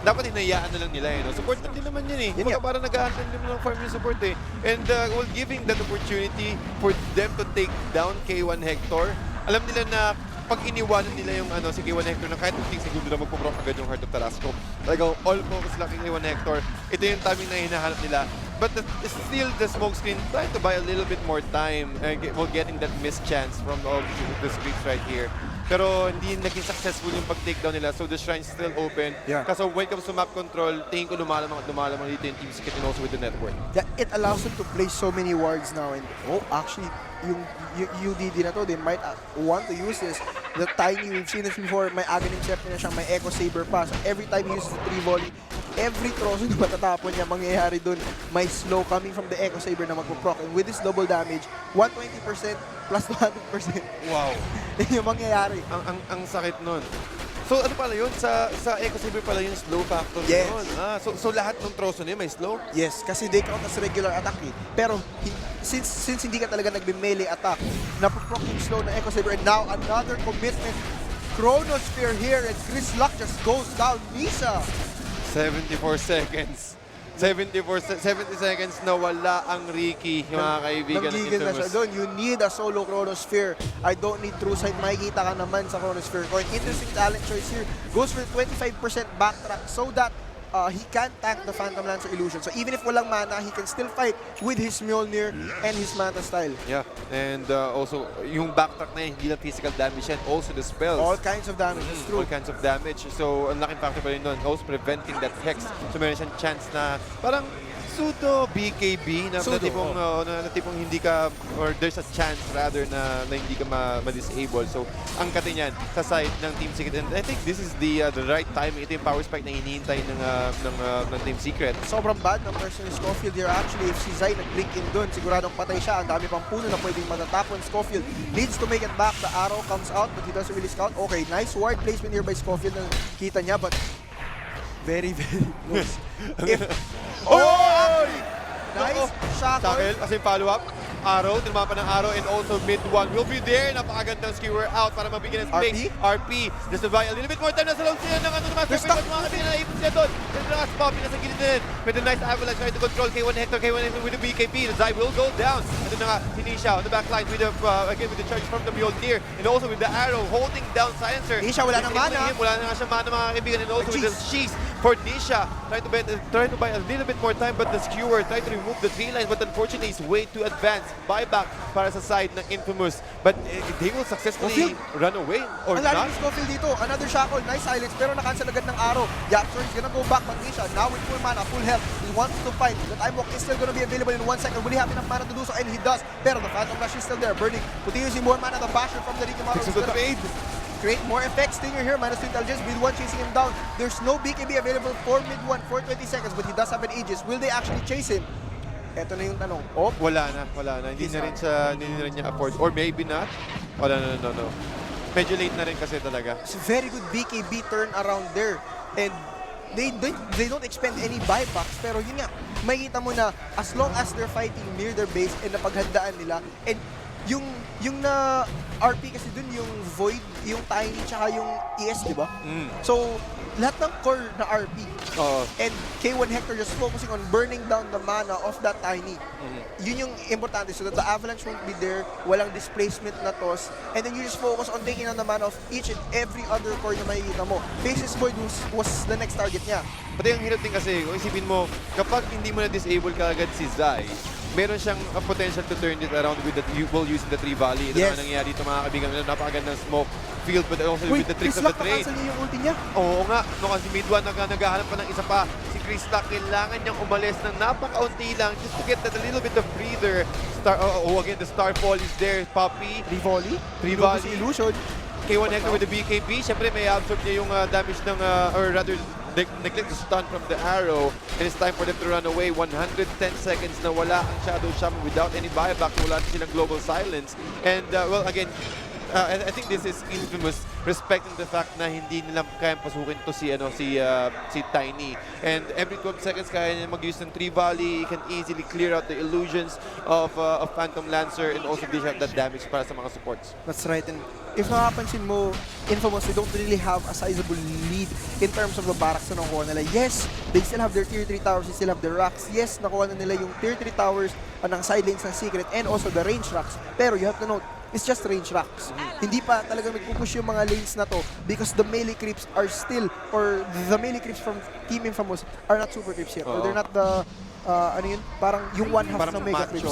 Dapat hinayaan na lang nila eh. No? Support lang din naman yun eh. Kumbaga parang nag-aantay din ng farm yung support eh. And well, giving that opportunity for them to take down K1 Hector, alam nila na pag iniwanan nila yung si K1 Hector na kahit yung segundo na magpuproc agad yung Heart of Tarasco, talagang all focus lang kay K1 Hector. Ito yung timing na hinahanap nila. But still, the smoke screen trying to buy a little bit more time while getting that missed chance from all the streets right here. Pero hindi naging successful yung pag-takedown nila, so the shrine's still open. Yeah. Kasi when it comes to map control, tingin ko lumalamang dito yung Team Secret and also with the network. Yeah, it allows them to play so many wards now, and actually, yung UDD na to, they might want to use this. The Tiny, we've seen this before, may Aghanim Scepter na siya, may Echo Saber pa. So every time he uses the 3 volley, every troso na matatapon niya, mangyayari dun, may slow coming from the Echo Saber na magpo-proc. And with this double damage, 120% plus 200%. Wow. Yun yung mangyayari. Ang sakit nun. So ano pala yun? Sa Echo Saber pala yung slow factor Yes. yun. So lahat ng troso niya may slow? Yes, kasi they count as regular attack eh. Pero since hindi ka talaga nagbe-melee attack, napoproc yung slow na Echo Saber, and now another commitment. Chronosphere here, and Chris Luck just goes down. Misa! 74 seconds. 70 seconds na wala ang Ricky, mga kaibigan. Nanggigil na siya doon. You need a solo Chronosphere. I don't need true sight. Makikita ka naman sa Chronosphere. Or interesting talent choice here. Goes for 25% backtrack so that he can't tank the Phantom Lancer illusion. So even if walang mana, he can still fight with his Mjolnir and his Manta style. Yeah, and also yung backtrack na yun, hindi lang physical damage yan, also the spells. All kinds of damage, that's true. All kinds of damage. So ang laking factor pa rin doon, also preventing that hex. So meron siyang chance na parang pseudo BKB na tipong hindi ka, or there's a chance rather na hindi ka ma-disable. So ang kati niyan sa side ng Team Secret, and I think this is the right time. Ito yung power spike na hinihintay ng Team Secret. Sobrang bad ng person ni Scofield here. Actually, if si Zai nag-blink in doon, siguradong patay siya. Ang dami pang puno na pwedeng matatapon. Scofield needs to make it back. The arrow comes out, but he doesn't really scout. Okay, nice ward placement here by Scofield na kita niya, but very, very close. Oh! Nice shackle. Shackle, kasi follow-up. Arrow, tinama pa ng Arrow, and also mid one will be there. Napakagandang skewer out para mabigyan ng space. RP, just to buy a little bit more time. Nasa low siya ng ano naman. Pero mga kabila na ipon siya doon. There's the last Poppy nasa gilid din. With a nice avalanche trying to control K1 Hector. K1 Hector with the BKP. The Zai will go down. Ito na nga, Tanisha on the back line with the, again with the charge from the Mjolnir. And also with the Arrow holding down Silencer. Nisha, wala nang mana. Wala na nga siya mana mga kaibigan. And also with the Shees for Nisha. Trying to buy a little bit more time, but the skewer trying to remove the 3 lines, but unfortunately is way too advanced. Buyback para sa side ng Infamous. But they will successfully run away or ang not. lalim Scofield dito. Another shackle. Nice silence. Pero nakancel agad ng Arrow. Yapster is gonna go back. Patricia now with full mana, full health. He wants to fight. The time walk is still gonna be available in 1 second. Will he have enough mana to do so? And he does. Pero the Phantom Flash is still there. Burning. Continuously more mana. The Basher from the Ricky Maro is gonna create more effects. Stinger here. Minus 2 intelligence. Mid 1 chasing him down. There's no BKB available for mid 1 for 20 seconds. But he does have an Aegis. Will they actually chase him? Ito na yung tanong. Oh, Wala na. Hindi na rin niya afford. Or maybe not. Wala na, no. Medyo late na rin kasi talaga. it's a very good BKB turn around there. And they don't expend any buybacks. Pero yun nga, makikita mo na as long as they're fighting near their base and napaghandaan nila, and yung na RP kasi dun yung Void, yung Tiny, tsaka yung ES, di ba? So, lahat ng core na RP. And K1 Hector just focusing on burning down the mana of that Tiny. Yun yung importante so that the avalanche won't be there, walang displacement na toss, and then you just focus on taking on the mana of each and every other core na makikita mo. Basis Void was the next target niya. Pati ang hirap din kasi, kung isipin mo, kapag hindi mo na-disable kaagad si Zai, meron siyang potential to turn it around with the while using the Tree Valley. Ito naman nangyayari dito mga kaibigan. Napakagandang smoke field, but also with the tricks of the trade. Wait, niya yung ulti niya? Oo nga, no, kasi mid 1 naghahanap pa ng isa pa. Si Chris Lock, kailangan niyang umalis ng napakaunti lang just to get that a little bit of breather. Again, the Starfall is there. Poppy. Rivoli? Rivoli. Illusion. K1 Hector with the BKB. Siyempre, may absorb niya yung damage ng, or rather, neglect the stun from the Arrow. And it's time for them to run away. 110 seconds na wala ang Shadow Shaman without any buyback. Wala na silang global silence. And, well, again, I think this is Infamous respecting the fact na hindi nila kayang pasukin to si Tiny. And every 12 seconds kaya niya mag-use ng Tree Valley. He can easily clear out the illusions of Phantom Lancer and also dish out that damage para sa mga supports. That's right. And if nakapansin mo, Infamous, they don't really have a sizable lead in terms of the barracks na nakuha nila. Yes, they still have their tier 3 towers, they still have their racks. Yes, nakuha na nila yung tier 3 towers ng side lanes ng Secret and also the range racks. Pero you have to note, it's just range racks. Hindi pa talaga magpupush yung mga lanes na to because the melee creeps are still, or the melee creeps from Team Infamous are not super creeps yet. Or they're not the, ano yun, parang yung one half ng mega creeps.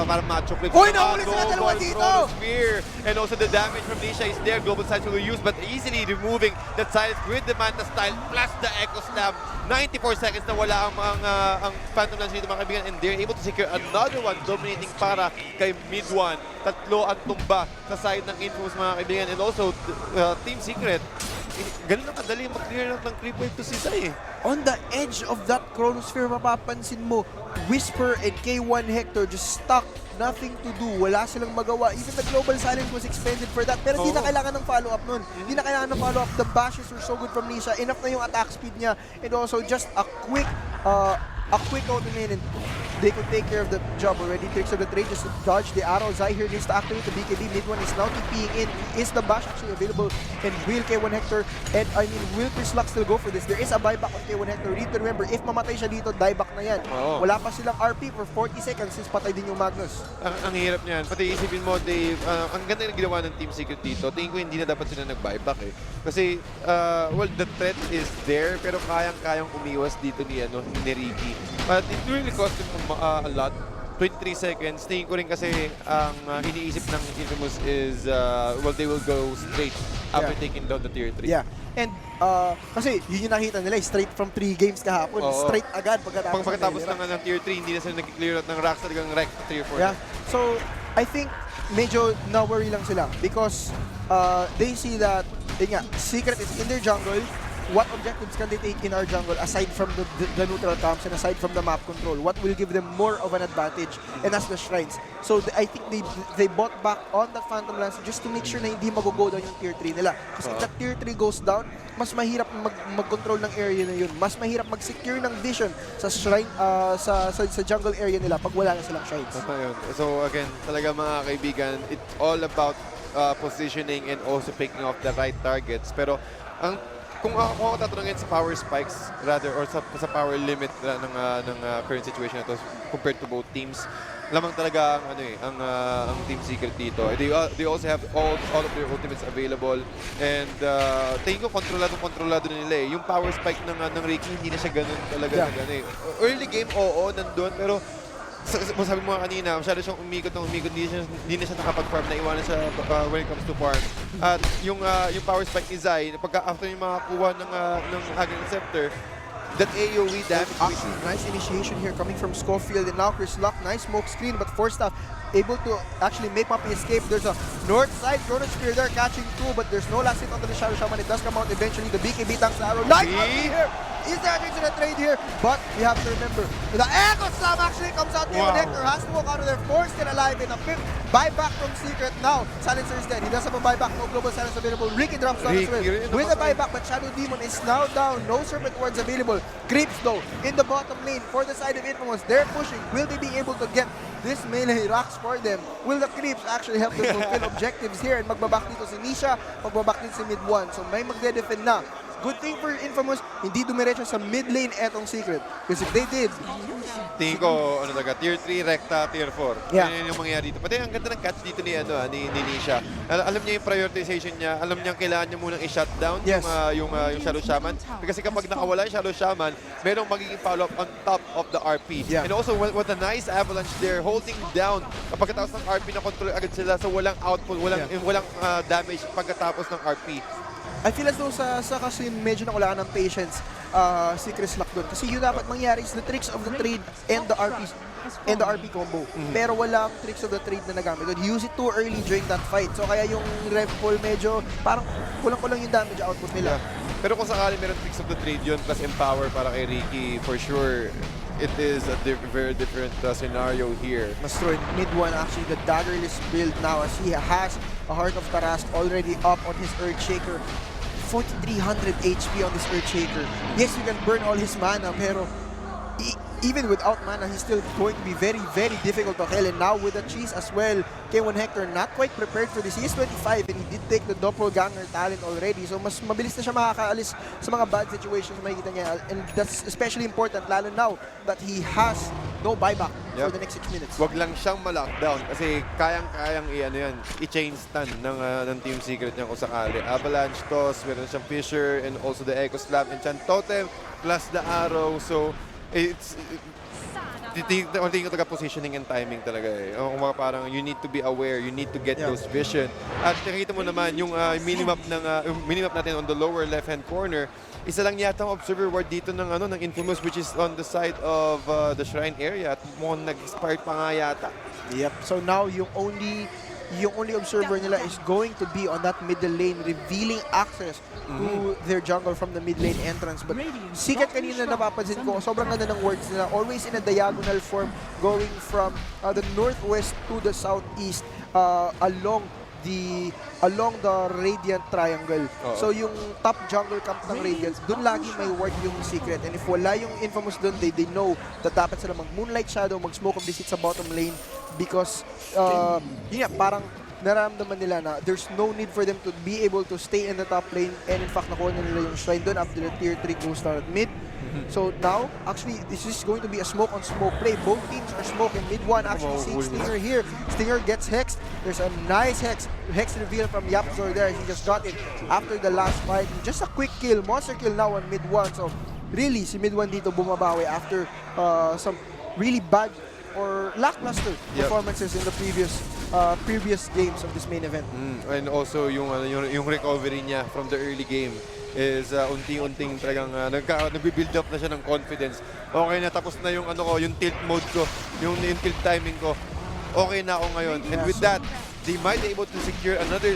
Parang macho clips. Uy, nahuli sila dalawa dito! Spear. And also the damage from Nisha is there. Global Sights will use, but easily removing that silence with the Manta style plus the Echo Slam. 94 seconds na wala ang Phantom Lance dito mga kaibigan, and they're able to secure another one, dominating para kay mid 1. Tatlo ang tumba sa side ng Infamous mga kaibigan, and also Team Secret. Ganun na kadali mag-clear out ng creep wave to si Zai. On the edge of that Chronosphere, mapapansin mo, Whisper and K1 Hector just stuck. Nothing to do. Wala silang magawa. Even the global silence was expended for that. Pero hindi na kailangan ng follow-up nun. Hindi na kailangan ng follow-up. The bashes were so good from Nisha. Enough na yung attack speed niya. And also just a quick automate, and they could take care of the job already. Tricks of the trade just to dodge the arrow. Zai here needs to activate the BKB. Mid one is now TPing in. Is the bash actually available? And will K1 Hector, and I mean, will Chris Luck still go for this? There is a buyback on K1 Hector. We need to remember, if mamatay siya dito, dieback na yan. Wala pa silang RP for 40 seconds since patay din yung Magnus. Ang hirap niyan. Pati isipin mo, Dave, ang ganda ng ginawa ng Team Secret dito. Tingin ko hindi na dapat sila nag-buyback eh. Kasi, well, the threat is there, pero kayang-kayang umiwas dito ni Ricky. But it really cost him a lot. 23 seconds. Tingin ko rin kasi ang iniisip ng Infamous is, well, they will go straight after taking down the tier 3. Yeah. And kasi yun yung nakita nila, straight from 3 games kahapon. Straight agad pagkatapos ng tier 3, hindi na sila nag-clear out ng racks, talagang wreck to tier 4. Yeah. So, I think medyo na-worry lang sila because they see that, yun nga, Secret is in their jungle. What objectives can they take in our jungle aside from the neutral camps and aside from the map control? What will give them more of an advantage? And that's the shrines. So I think they bought back on that Phantom Lance just to make sure na hindi mag-go down yung tier 3 nila. Kasi if that tier 3 goes down, mas mahirap mag-control ng area na yun. Mas mahirap mag-secure ng vision sa shrine, sa jungle area nila pag wala na silang shrines. Tama yun. So again, talaga mga kaibigan, it's all about positioning and also picking off the right targets. Pero kung ako tatanungin sa power spikes rather or sa power limit ng current situation na to compared to both teams, lamang talaga ang Team Secret dito. They also have all of their ultimates available, and tingin ko kontrolado na nila eh. Yung power spike ng Rafiki hindi na siya ganun talaga. Early game, oo, nandun, pero sabi mo kanina, masyado siyang umikot, hindi na siya nakapag-farm, na iwanan siya when it comes to farm. At yung power spike ni Zai, after yung mga kuha ng Aghanim Scepter, that AoE damage. Actually, nice initiation here coming from Schofield, and now Chris Luck, nice smoke screen, but Force Staff able to actually make Puppy escape. There's a north side Chrono Spear there catching two, but there's no last hit onto the Shadow Shaman. It does come out eventually. The BKB tanks the arrow. Nice here! Is there a to the trade here? But we have to remember, the Echo Slam actually comes out. Wow. Hector has to walk out of there. Force still alive in a fifth buyback from Secret. Now, Silencer is dead. He does have a buyback. No global silence available. Ricky drops down as well with a buyback, but Shadow Demon is now down. No Serpent Wards available. Creeps though in the bottom lane for the side of Infamous. They're pushing. Will they be able to get this melee rocks for them? Will the creeps actually help them fulfill objectives here? And magbaback dito si Nisha, magbaback din si mid 1. So may magde-defend na. Good thing for Infamous, hindi dumiretso sa mid lane etong Secret. Because if they did, tingin ko, tier 3, Recta, tier 4. Yeah. Yan yung mangyayari dito. Pati ang ganda ng catch dito ni Nisha. Alam niya yung prioritization niya. Alam niya kailangan niya munang i-shutdown yung Shadow Shaman. Kasi kapag nakawala yung Shadow Shaman, merong magiging follow-up on top of the RP. Yeah. And also, what a nice avalanche there, holding down. Pagkatapos ng RP, na-control agad sila. So walang output, walang damage pagkatapos ng RP. I feel as though sa kasi medyo nakulaan ng patience si Chris Luck doon. Kasi yun dapat mangyari is the tricks of the trade and the RP combo. Pero walang tricks of the trade na nagamit doon. He used it too early during that fight. So kaya yung rev pull medyo parang kulang-kulang yung damage output nila. Pero kung sakali meron tricks of the trade yun plus empower para kay Ricky, for sure, it is a very different scenario here. Mas true. Mid 1 actually the daggerless build now as he has a Heart of Tarask already up on his Earthshaker. 4,300 HP on this Earthshaker. Yes, you can burn all his mana, pero even without mana, he's still going to be very, very difficult to kill. And now with the cheese as well, K1 Hector not quite prepared for this. He is 25 and he did take the doppelganger talent already. So mas mabilis na siya makakaalis sa mga bad situations na makikita niya. And that's especially important, lalo now that he has no buyback for the next 6 minutes. Wag lang siyang ma-lockdown kasi kayang-kayang i-chain stun ng Team Secret niya kung sakali. Avalanche toss, meron siyang Fisher, and also the Echo Slam, enchant totem, plus the arrow. So, it's tingin ko talaga positioning and timing talaga eh. Parang you need to be aware, you need to get those vision. At nakikita mo naman yung minimap natin on the lower left-hand corner, isa lang yata ang observer ward dito ng Infamous, which is on the side of the shrine area, at mukhang nag-expired pa nga yata. Yep. So now yung only observer nila is going to be on that middle lane, revealing access to their jungle from the mid lane entrance. But Secret kanina napapansin ko, sobrang ganda ng words nila. Always in a diagonal form, going from the northwest to the southeast, along the Radiant Triangle. So yung top jungle camp ng Radiant, dun lagi may ward yung Secret. And if wala yung Infamous dun, they know that dapat sila mag-Moonlight Shadow, mag-Smoke of Deceit sa bottom lane, because parang nararamdaman nila na there's no need for them to be able to stay in the top lane, and in fact nakuha na nila yung shrine dun after the tier 3 goes down at mid. So now, actually, this is going to be a smoke-on-smoke play. Both teams are smoking. Mid 1 actually seeing Stinger here. Stinger gets Hex. There's a nice Hex reveal from Yapzor there. He just got it after the last fight. Just a quick kill. Monster kill now on mid 1. So, really, si mid 1 dito bumabawi after some really bad or lackluster performances in the previous games of this main event. And also yung recovery niya from the early game is unti-unting talagang nagbi-build up na siya ng confidence. Okay na, tapos na yung yung tilt mode ko, yung tilt timing ko. Okay na ako ngayon. And with that, they might be able to secure another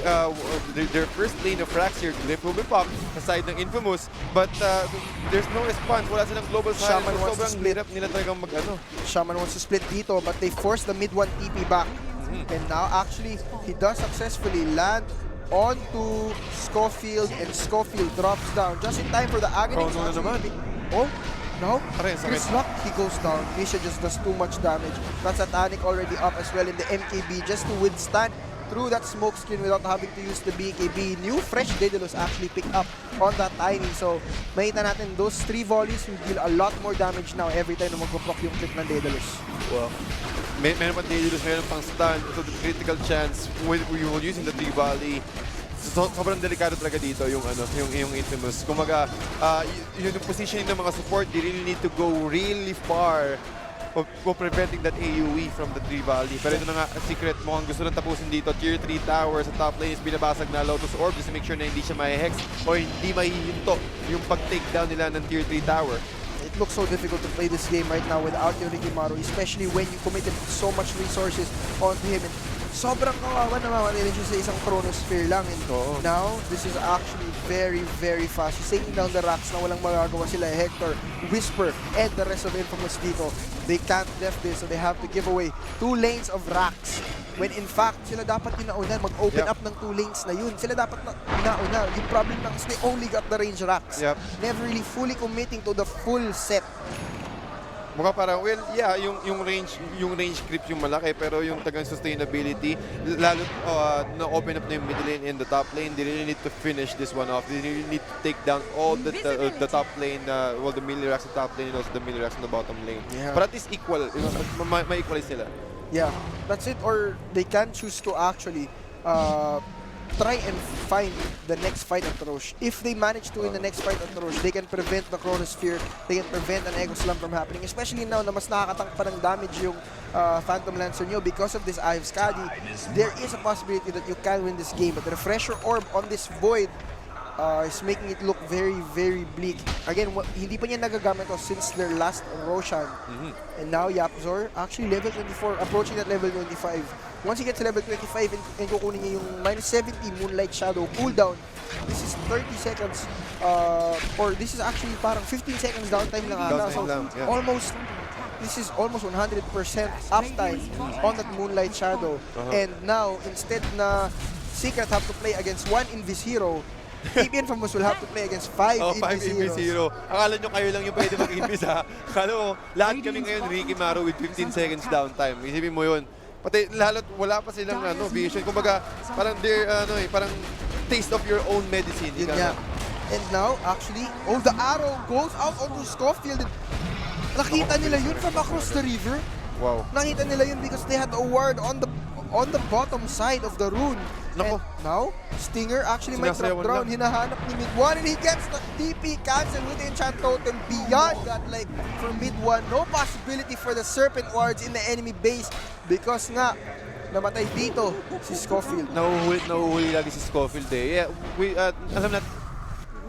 their first lane of frags here. Glyph will be popped sa side ng Infamous, but there's no response. Wala silang global silence. Shaman wants to Sobrang split. hirap nila talagang Shaman wants to split dito, but they force the mid 1 TP back. And now actually he does successfully land onto Schofield, and Schofield drops down just in time for the agony. Oh, no, naman. Oh, no. Aray, sakit. Chris Luck, he goes down. Misha just does too much damage. That's Satanic already up as well in the MKB just to withstand through that smoke screen without having to use the BKB. New fresh Daedalus actually picked up on that timing. So, makita natin those 3 volleys will deal a lot more damage now every time na magpaproc yung click ng Daedalus. Wow. Meron pang Daedalus, meron pang stun. So the critical chance when you're using the 3 volley, sobrang delikado talaga dito yung Infamous. Kumaga, yung positioning ng mga support, they really need to go really far of preventing that AoE from the 3 volley. Pero ito na nga, secret mo, ang gusto nang tapusin dito, tier 3 tower sa top lane is binabasag na Lotus Orb just to make sure na hindi siya ma-hex or hindi mahihinto yung pag-take down nila ng tier 3 tower. It looks so difficult to play this game right now without your Rikimaru, especially when you committed so much resources onto him. And sobrang kawawa na mamatilin siya sa isang Chronosphere lang. And now, this is actually very, very fast. He's taking down the racks na walang magagawa sila. Hector, Whisper, and the rest of Infamous dito. They can't def this, so they have to give away 2 lanes of racks. When in fact, sila dapat yung nauna, mag-open up ng 2 lanes na yun. Sila dapat nauna. Yung problem lang is they only got the range racks. Never really fully committing to the full set. Mukha parang, well, yeah, yung range creep yung malaki, pero yung tagang sustainability, lalo na-open up na yung mid lane and the top lane, they really need to finish this one off. They really need to take down all the top lane, well, the melee racks in the top lane and also the melee racks in the bottom lane. But at least equal, ma-equalize sila. Yeah, that's it. Or they can choose to actually try and find the next fight at Roche. If they manage to win the next fight at Roche, they can prevent the Chronosphere, they can prevent an Echo Slam from happening. Especially now na mas nakakatank pa ng damage yung Phantom Lancer nyo because of this Eye of Skadi. There is a possibility that you can win this game, but the Refresher Orb on this Void is making it look very, very bleak. Again, hindi pa niya nagagamit to since their last Roshan. And now Yapzor, actually level 24, approaching that level 25. Once he gets to level 25 and kukunin niya yung -70 Moonlight Shadow cooldown, this is 30 seconds, or this is actually parang 15 seconds downtime lang ata. So almost, this is almost 100% uptime on that Moonlight Shadow. And now, instead na Secret have to play against 1 Invis Hero, Infamous will have to play against 5 Invis Heroes. Akala nyo kayo lang yung pwede mag-Invis ha. Akala mo, lahat kami ngayon Rikimaru with 15 seconds downtime. Isipin mo yun. Pati lalo't wala pa silang vision. Kumbaga, parang parang taste of your own medicine. Yun nga. And now, actually, the arrow goes out onto Schofield. Nakita nila yun from across the river. Wow. Nakita nila yun because they had a ward on the bottom side of the rune. Nako. And now, Stinger actually might drop down. Hinahanap ni Mid-1 and he gets the TP cancel with the Enchant Totem beyond that. Like, for Mid-1, no possibility for the Serpent Wards in the enemy base because nga, namatay dito si Schofield. Nahuhuli lagi si Schofield eh. Yeah, alam na,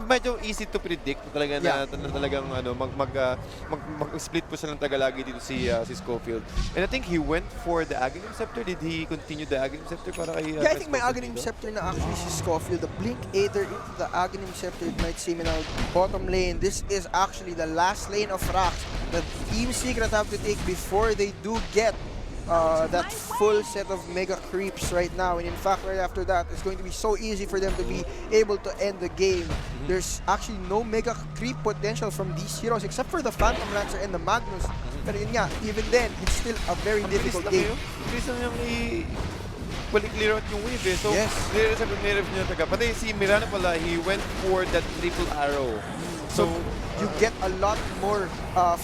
medyo easy to predict talaga na talagang mag-split po siya ng tagalagi dito si Schofield. And I think he went for the Aghanim Scepter. Did he continue the Aghanim Scepter para kay I think may Aghanim Scepter na actually si Schofield. The Blink Aether into the Aghanim Scepter might see me now. Bottom lane, this is actually the last lane of racks that Team Secret have to take before they do get that full set of mega creeps right now. And in fact, right after that, it's going to be so easy for them to be able to end the game. There's actually no mega creep potential from these heroes except for the Phantom Lancer and the Magnus. Pero yun nga, even then, it's still a very difficult game. Please lang yung clear out yung wave eh. So, nire-ref niya taga. Pati si Mirana pala, he went for that triple arrow. So, you get a lot more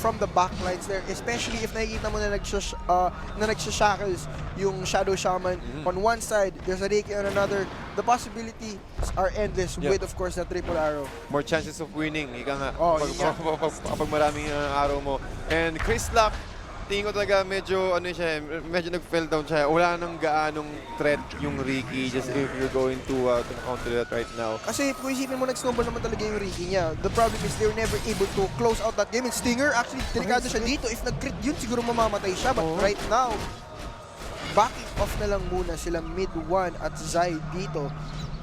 from the backlines there, especially if nakikita mo na nagsha-shackles yung Shadow Shaman on one side, there's a Reiki on another. The possibilities are endless with, of course, the triple arrow. More chances of winning, ika nga, kapag maraming arrow mo. And Chris Luck, tingin ko talaga medyo nag-fell down siya. Wala nang gaanong threat yung Riki just if you're going to counter that right now. Kasi kung isipin mo, nag-snowball naman talaga yung Riki niya. The problem is they were never able to close out that game. And Stinger, actually, delikado siya dito. If nag-crit yun, siguro mamamatay siya. But right now, backing off na lang muna sila Mid-1 at Zai dito.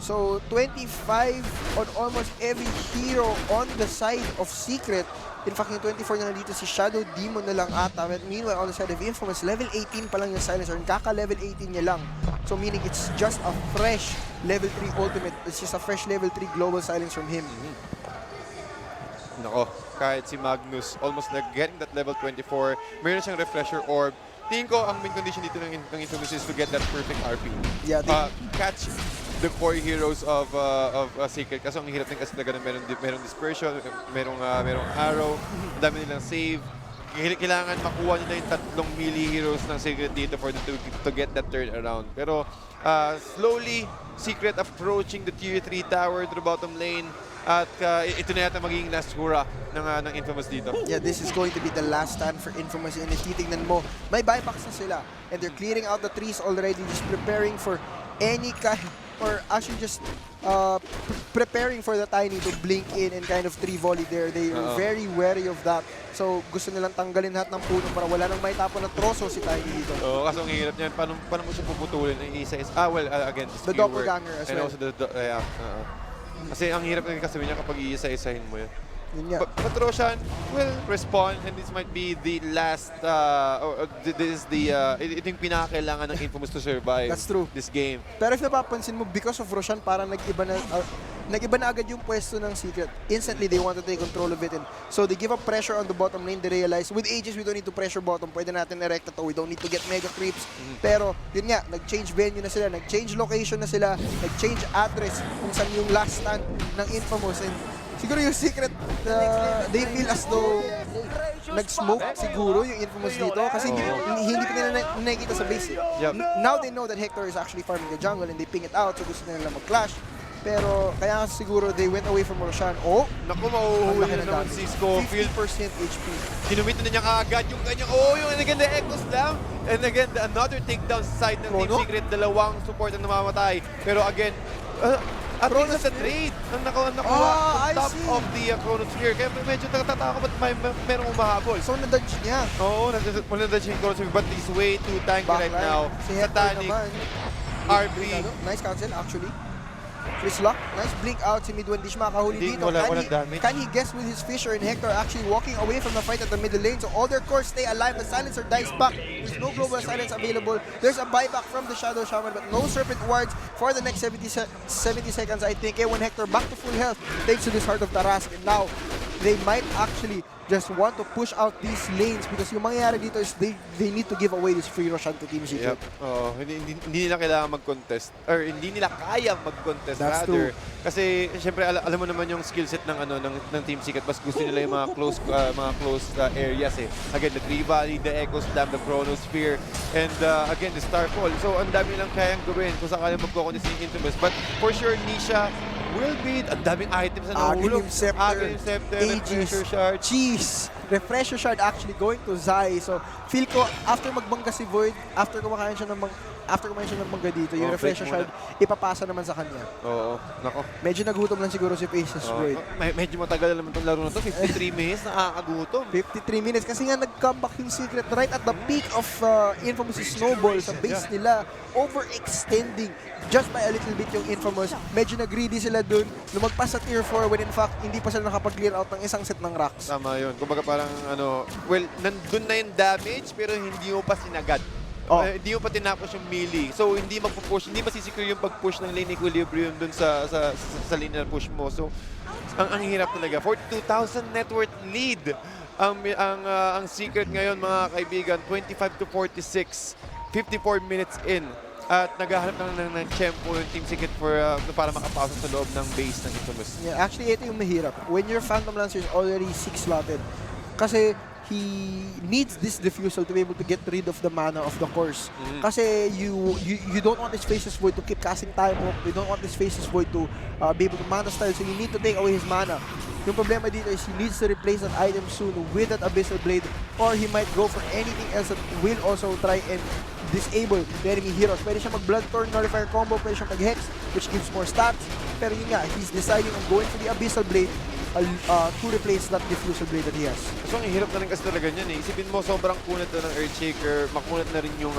So 25 on almost every hero on the side of Secret. In fact, yung 24 na nandito si Shadow Demon na lang ata. But meanwhile, on the side of Infamous, level 18 pa lang yung Silencer. Kaka-level 18 niya lang. So meaning it's just a fresh level 3 ultimate. It's just a fresh level 3 global silence from him. Nako, kahit si Magnus, almost like getting that level 24, meron siyang refresher orb. Tingin ko, ang main condition dito ng Infamous is to get that perfect RP. Yeah, Catch the core heroes of Secret. Kasi ang hirap din kasi talaga na merong dispersion, merong arrow, dami nilang save. Kailangan makuha nila yung 3 melee heroes ng Secret dito for them to get that turn around. Pero slowly, Secret approaching the tier 3 tower to the bottom lane. At ito na yata magiging last hurrah ng Infamous dito. Yeah, this is going to be the last stand for Infamous. And if titignan mo, may buybacks na sila. And they're clearing out the trees already, just preparing for any kind, or actually just preparing for the Tiny to blink in and kind of 3 volley there. They are very wary of that. So gusto nilang tanggalin lahat ng puno para wala nang may tapon na troso si Tiny dito. Oo, kasi ang hirap niyan. Paano mo siya puputulin? Isa is, again, The doppelganger as well. And also kasi ang hirap na kasi niya kapag iisa-isahin mo yan. Yun nga. Patroshan will respond and this might be the last, this is the, ito yung pinakailangan ng Infamous to survive. That's true. This game. Pero if napapansin mo, because of Roshan, parang nag-iba na agad yung pwesto ng Secret. Instantly, they want to take control of it. And so they give up pressure on the bottom lane. They realize, with Aegis, we don't need to pressure bottom. Pwede natin erecta to. We don't need to get mega creeps. Pero, yun nga, nag-change venue na sila, nag-change location na sila, nag-change address kung saan yung last stand ng Infamous. And siguro yung Secret, they feel as though nag-smoke siguro yung Infamous dito kasi hindi pa nila nakikita sa base. Yep. Now they know that Hector is actually farming the jungle and they ping it out, so gusto nila mag-clash. Pero kaya siguro they went away from Roshan. Oh! Naku, mauuhuli na naman si Scofield. 50% HP. Kinumit na niya kaagad yung kanyang, yung again, the Echoes down. And again, another takedown side ng Team Secret. Dalawang support ang namamatay. Pero again, at least sa trade ang nakuha on top of the Chronosphere. Kaya medyo natatakot ba't merong umahabol. So nadodge niya. Oo, nadodge yung Chronosphere but he's way too tanky right now. Si Hector Satanic, naman. RB. Nice cancel actually. Chris Lock, nice blink out si Midwan, di siya makahuli dito. Can he guess with his Fisher and Hector actually walking away from the fight at the middle lane? So all their cores stay alive. The Silencer dies back. There's no global silence available. There's a buyback from the Shadow Shaman, but no Serpent Wards for the next 70 seconds, I think. When Hector back to full health, thanks to this Heart of Tarask. And now, they might actually just want to push out these lanes because yung mangyayari dito is they need to give away this free Roshan to Team Secret. Yep. Hindi nila kailangan mag-contest or hindi nila kaya mag-contest rather. Kasi syempre alam mo naman yung skill set ng ng Team Secret, mas gusto nila yung mga close areas eh. Again, the Tree Valley, the Echoes Dam, the Chronosphere, and again the Starfall. So ang dami nilang kayang gawin kung sakaling magko-contest yung Infamous. But for sure, Nisha will be ang daming items na nahulog. Aghanim Scepter, Aegis, Refresher Shard actually going to Zai. So feel ko after magbangga si Void, after kumakain siya ng mangga dito, yung Refresher Shard ipapasa naman sa kanya. Oo, nako. Medyo nagutom lang siguro si Faces Void. Medyo matagal naman itong laro na to, 53 minutes, nakakagutom. 53 minutes kasi nga nag-comeback yung Secret right at the peak of Infamous Snowball sa base nila, overextending just by a little bit yung Infamous. Medyo nag-greedy sila dun, lumagpas sa tier 4 when in fact hindi pa sila nakapag-clear out ng isang set ng racks. Tama yun. Kumbaga parang nandun na yung damage pero hindi mo pa sinagad. Hindi mo pa tinapos yung melee. So hindi magpo-push, hindi masisecure yung pag-push ng lane equilibrium dun sa lane na push mo. So ang hirap talaga. 42,000 net worth lead ang Secret ngayon mga kaibigan. 25 to 46. 54 minutes in. At naghahanap ng tempo yung Team Secret para makapasok sa loob ng base ng Infamous. Yeah, actually, ito yung mahirap. When your Phantom Lancer is already 6 slotted, kasi he needs this diffusal to be able to get rid of the mana of the course. Kasi you don't want this Faceless Void to keep casting time hook. You don't want this Faceless Void to be able to mana style. So you need to take away his mana. Yung problema dito is he needs to replace that item soon with that Abyssal Blade, or he might go for anything else that will also try and disable the enemy heroes. Pwede siya mag-Bloodthorn Nullifier combo, pwede siya mag-Hex, which gives more stats. Pero yun nga, he's deciding on going for the Abyssal Blade to replace that Diffusal Blade that he has. So ang hirap na rin kasi talaga niyan eh. Isipin mo, sobrang kunat na ng Earthshaker, makunat na rin yung,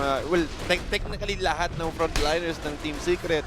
technically lahat ng frontliners ng Team Secret.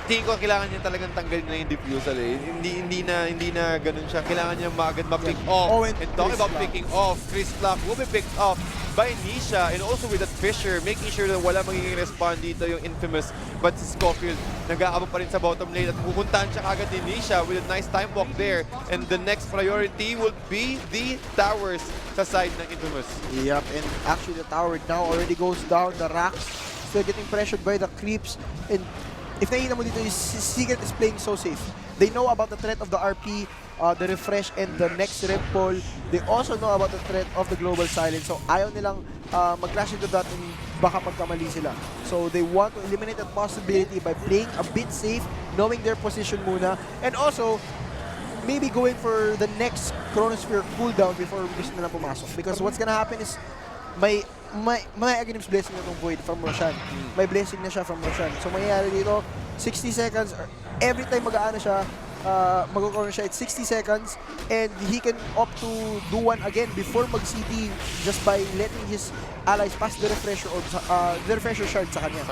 tingin ko kailangan niya talagang tanggalin na yung diffusal eh. Hindi na ganun siya. Kailangan niya maagad ma-pick off. Oh, and and talking Chris about Black. picking off, Chris Black will be picked off by Nisha and also with that Fisher, making sure na wala magiging respond dito yung infamous but si Scofield nag-aabot pa rin sa bottom lane at pupuntahan siya kagad ni Nisha with a nice time walk there. And the next priority will be the towers sa side ng infamous. Yep, and actually the tower now already goes down. The racks still getting pressured by the creeps. And if nakikita mo dito, Secret is playing so safe. They know about the threat of the RP, the refresh, and the next ripple. They also know about the threat of the global silence. So ayaw nilang mag-clash into that and baka pagkamali sila. So they want to eliminate that possibility by playing a bit safe, knowing their position muna, and also maybe going for the next Chronosphere cooldown before gusto nilang pumasok. Because what's gonna happen is may Aghanim's blessing na itong Void from Roshan. May blessing na siya from Roshan. So mangyayari dito, 60 seconds, every time mag-aano siya, mag-corner siya, it's 60 seconds, and he can opt to do one again before mag-CT just by letting his allies pass the refresher or the refresher shard sa kanya.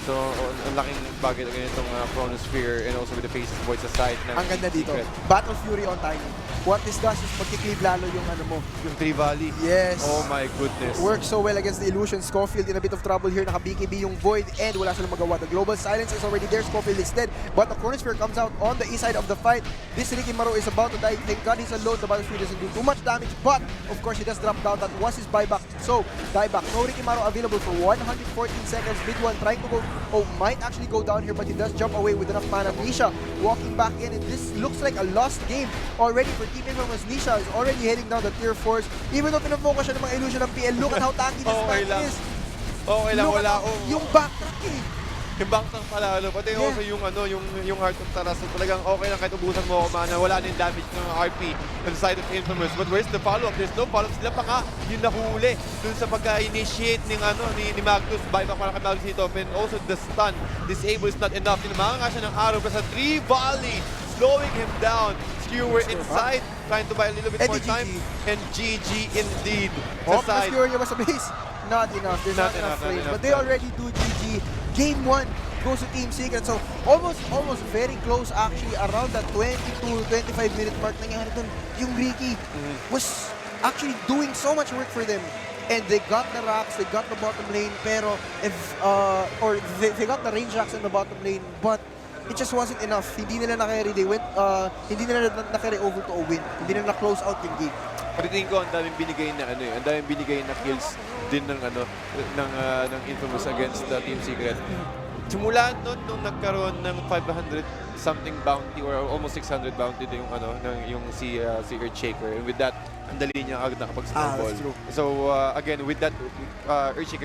So, ang laking bagay na ganitong Chronosphere and also with the faces voice sa side ng Ang ganda dito. Secret. Battle Fury on timing. What this does is magkikleave lalo yung ano mo. Yung Tree Valley. Yes. Oh my goodness. Works so well against the illusion. Scofield in a bit of trouble here. Naka-BKB yung Void and wala silang magawa. The global silence is already there. Scofield is dead. But the Chronosphere comes out on the east side of the fight. This Ricky Maro is about to die. Thank God he's alone. The Battlefield doesn't do too much damage. But, of course, he does drop down. That was his buyback. So, dieback. No Ricky Maro available for 114 seconds. Mid one trying to go. Oh, might actually go down here, but he does jump away with enough mana. Nisha walking back in. And this looks like a lost game already for Team Infamous. Nisha is already heading down the tier 4s. Even though pinafocus siya ng mga illusion ng PL, look at how tanky this Okay man lang. is. Okay lang, Look at wala how- akong... yung backtrack eh. Yung bangtang palalo, pati Yeah. also yung Heart of Taras, so talagang okay lang kahit ubusan mo ako mana, wala na yung damage ng RP on the side of Infamous. But where's the follow-up? There's no follow-up. Sila pa nga yung nahuli dun sa pagka-initiate ni Magnus, buyback para kay Magnus dito. And also the stun, disable is not enough. Tinamanga nga siya ng arrow pero sa Tree Valley, slowing him down. Skewer inside, trying to buy a little bit And more the time. GG. And GG indeed. Oh, Sa side. mas Fury ba sa base? Not enough. There's not enough frames. But they already do GG. Game 1 goes to Team Secret. So almost very close actually around that 20 to 25 minute mark. Nangyari dun, yung Ricky was actually doing so much work for them. And they got the racks, they got the bottom lane, pero if or they got the range racks in the bottom lane, but it just wasn't enough. Hindi nila na-carry. They went hindi nila na-carry over to a win. Hindi nila na-close out yung game. Pagdating ko, ang daming binigay na ang daming binigay na kills din ng ng Infamous against the Team Secret. Simula nung nagkaroon ng 500 something bounty or almost 600 bounty yung yung si Earthshaker. And with that, ang dali niya agad nakapag-snowball. That's true. So again, with that Earthshaker